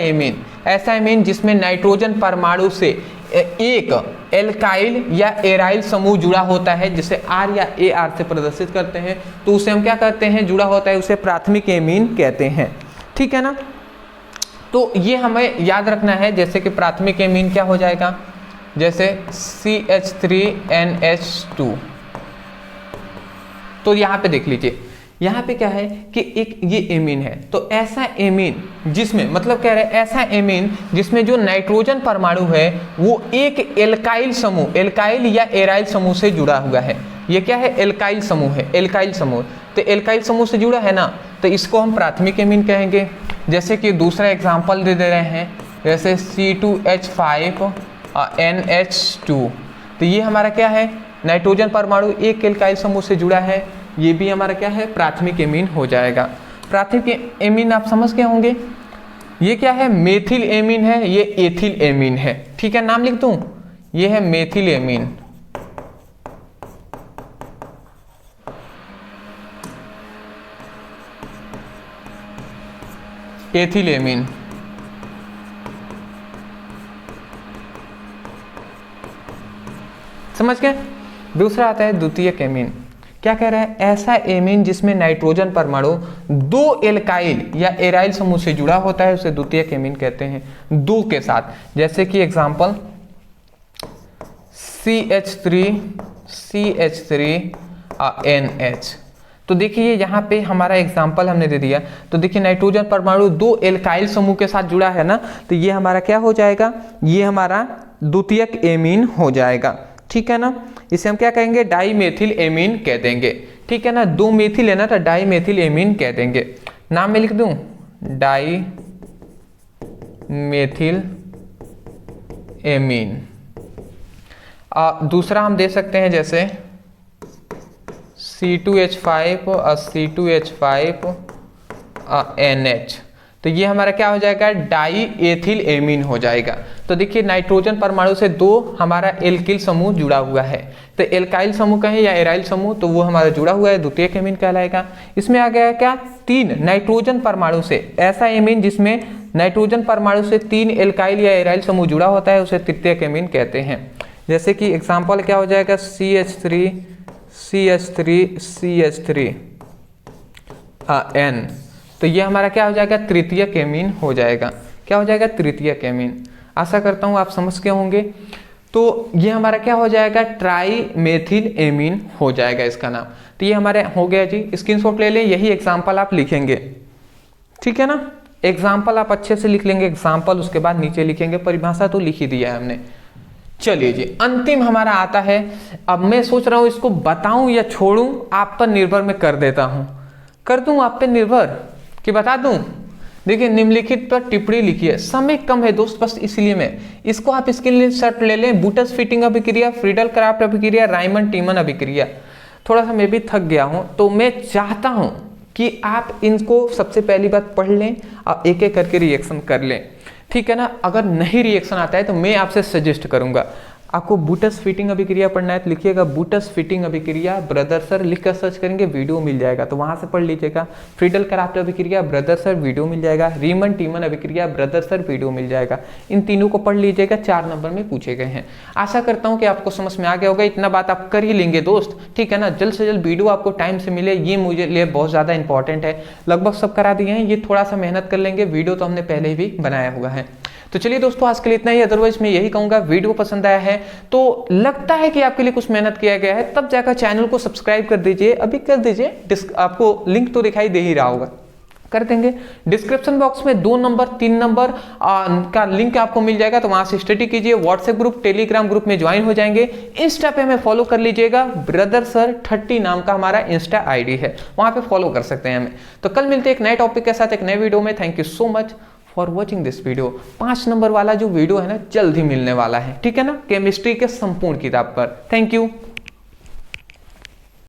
एमीन जिसमें नाइट्रोजन परमाणु से एक एल्काइल या एराइल समूह जुड़ा होता है, जिसे आर या ए आर से प्रदर्शित करते हैं, तो उसे हम क्या कहते हैं, जुड़ा होता है, उसे प्राथमिक एमीन कहते हैं, ठीक है ना। तो तो ये हमें याद रखना है, जैसे कि प्राथमिक एमीन क्या हो जाएगा, जैसे CH3NH2। तो यहाँ पे देख लीजिए, यहाँ पे क्या है कि एक ये एमीन है, तो ऐसा एमीन जिसमें, मतलब कह रहे हैं ऐसा एमीन जिसमें जो नाइट्रोजन परमाणु है वो एक एल्काइल समूह, एल्काइल या एराइल समूह से जुड़ा हुआ है। ये क्या है, एल्काइल समूह है, एल्काइल समूह। तो एल्काइल समूह से जुड़ा है ना, तो इसको हम प्राथमिक एमीन कहेंगे। जैसे कि दूसरा एग्जाम्पल दे रहे हैं, जैसे C2H5NH2। तो ये हमारा क्या है, नाइट्रोजन परमाणु एक एल्काइल समूह से जुड़ा है, ये भी हमारा क्या है, प्राथमिक एमीन हो जाएगा। प्राथमिक एमीन आप समझ गए होंगे। ये क्या है, मेथिल एमीन है, ये एथिल एमीन है। ठीक है, नाम लिख दूं, ये है मेथिल एमीन, एथिल एमीन। समझ गए। दूसरा आता है द्वितीयक एमीन। क्या कह रहा है, ऐसा एमीन जिसमें नाइट्रोजन परमाणु दो एल्काइल या एराइल समूह से जुड़ा होता है, उसे द्वितीयक एमीन कहते हैं, दो के साथ। जैसे कि एग्जांपल CH3NH। तो देखिए यहाँ पे हमारा एग्जांपल हमने दे दिया। तो देखिए नाइट्रोजन परमाणु दो एल्काइल समूह के साथ जुड़ा है ना, तो ये हमारा क्या हो जाएगा, ये हमारा द्वितीयक एमीन हो जाएगा। ठीक है ना, इसे हम क्या कहेंगे, डाईमेथिल एमीन कह देंगे। ठीक है ना, दो मेथिल है ना, तो डाईमेथिल एमीन कह देंगे। नाम में लिख दूं, डाईमेथिल एमीन। दूसरा हम दे सकते हैं, जैसे C2H5 और C2H5NH। तो ये हमारा क्या हो जाएगा, डाई एथिल एमीन हो जाएगा। तो देखिए नाइट्रोजन परमाणु से दो हमारा एल्किल समूह जुड़ा हुआ है, तो एल्काइल समूह कहें या एराइल समूह, तो वो हमारा जुड़ा हुआ है, द्वितीयक एमीन कहलाएगा। इसमें आ गया क्या, तीन नाइट्रोजन परमाणु से, ऐसा एमीन जिसमें नाइट्रोजन परमाणु से तीन एल्काइल या एराइल समूह जुड़ा होता है, उसे तृतीयक एमीन कहते हैं। जैसे कि एग्जाम्पल क्या हो जाएगा, CH3N। तो ये हमारा क्या हो जाएगा, तृतीयक एमीन हो जाएगा। क्या हो जाएगा, तृतीयक एमीन। आशा करता हूँ आप समझ के होंगे। तो ये हमारा क्या हो जाएगा, ट्राईमेथिल एमीन हो जाएगा इसका नाम। तो ये हमारे हो गया जी, स्क्रीनशॉट ले लें, यही एग्जाम्पल आप लिखेंगे। ठीक है ना, एग्जाम्पल आप अच्छे से लिख लेंगे, एग्जाम्पल उसके बाद नीचे लिखेंगे, परिभाषा तो लिख ही दिया है हमने। चलिए जी, अंतिम हमारा आता है। अब मैं सोच रहा हूं इसको बताऊं या छोड़ूं, आप पर निर्भर मैं कर देता हूं। कर दूं आप पे निर्भर कि बता दूं। देखिए निम्नलिखित पर टिप्पणी लिखिए। समय कम है दोस्त, बस इसलिए मैं इसको आप स्क्रीनशॉट ले लें। बूटस फिटिंग अभिक्रिया, फ्रीडल क्राफ्ट अभिक्रिया, रायमंड टीमन अभिक्रिया। थोड़ा सा मैं भी थक गया हूं, तो मैं चाहता हूं कि आप इनको सबसे पहली बात पढ़ लें और एक एक करके रिएक्शन कर लें। ठीक है ना, अगर नहीं रिएक्शन आता है तो मैं आपसे सजेस्ट करूंगा, आपको बूटस फिटिंग अभिक्रिया पढ़ना है तो लिखिएगा बूटस फिटिंग अभिक्रिया ब्रदर सर, लिख कर सर्च करेंगे, वीडियो मिल जाएगा, तो वहां से पढ़ लीजिएगा। फ्रीडल क्राफ्ट अभिक्रिया ब्रदर सर, वीडियो मिल जाएगा। रीमन टीमन अभिक्रिया ब्रदर सर, वीडियो मिल जाएगा। इन तीनों को पढ़ लीजिएगा, 4 नंबर में पूछे गए हैं। आशा करता हूं कि आपको समझ में आ गया होगा। इतना बात आप कर ही लेंगे दोस्त, ठीक है ना। जल्द से जल्द वीडियो आपको टाइम से मिले, ये मुझे लिए बहुत ज्यादा इंपॉर्टेंट है। लगभग सब करा दिए हैं, ये थोड़ा सा मेहनत कर लेंगे। वीडियो तो हमने पहले ही भी बनाया हुआ है। तो चलिए दोस्तों, आज के लिए इतना ही। अदरवाइज मैं यही कहूंगा, वीडियो पसंद आया है तो लगता है कि आपके लिए कुछ मेहनत किया गया है, तब जाकर चैनल को सब्सक्राइब कर दीजिए, अभी कर दीजिए। आपको लिंक तो दिखाई दे ही रहा होगा, कर देंगे। डिस्क्रिप्शन बॉक्स में 2 नंबर 3 नंबर का लिंक आपको मिल जाएगा, तो वहां से स्टडी कीजिए। व्हाट्सएप ग्रुप, टेलीग्राम ग्रुप में ज्वाइन हो जाएंगे। इंस्टा पे हमें फॉलो कर लीजिएगा, ब्रदर सर 30 नाम का हमारा इंस्टा आईडी है, वहां पे फॉलो कर सकते हैं हमें। तो कल मिलते हैं एक नए टॉपिक के साथ, एक नए वीडियो में। Thank you so much for watching this video. 5 number वाला जो वीडियो है ना, जल्द ही मिलने वाला है, ठीक है ना, केमिस्ट्री के संपूर्ण किताब पर। Thank you.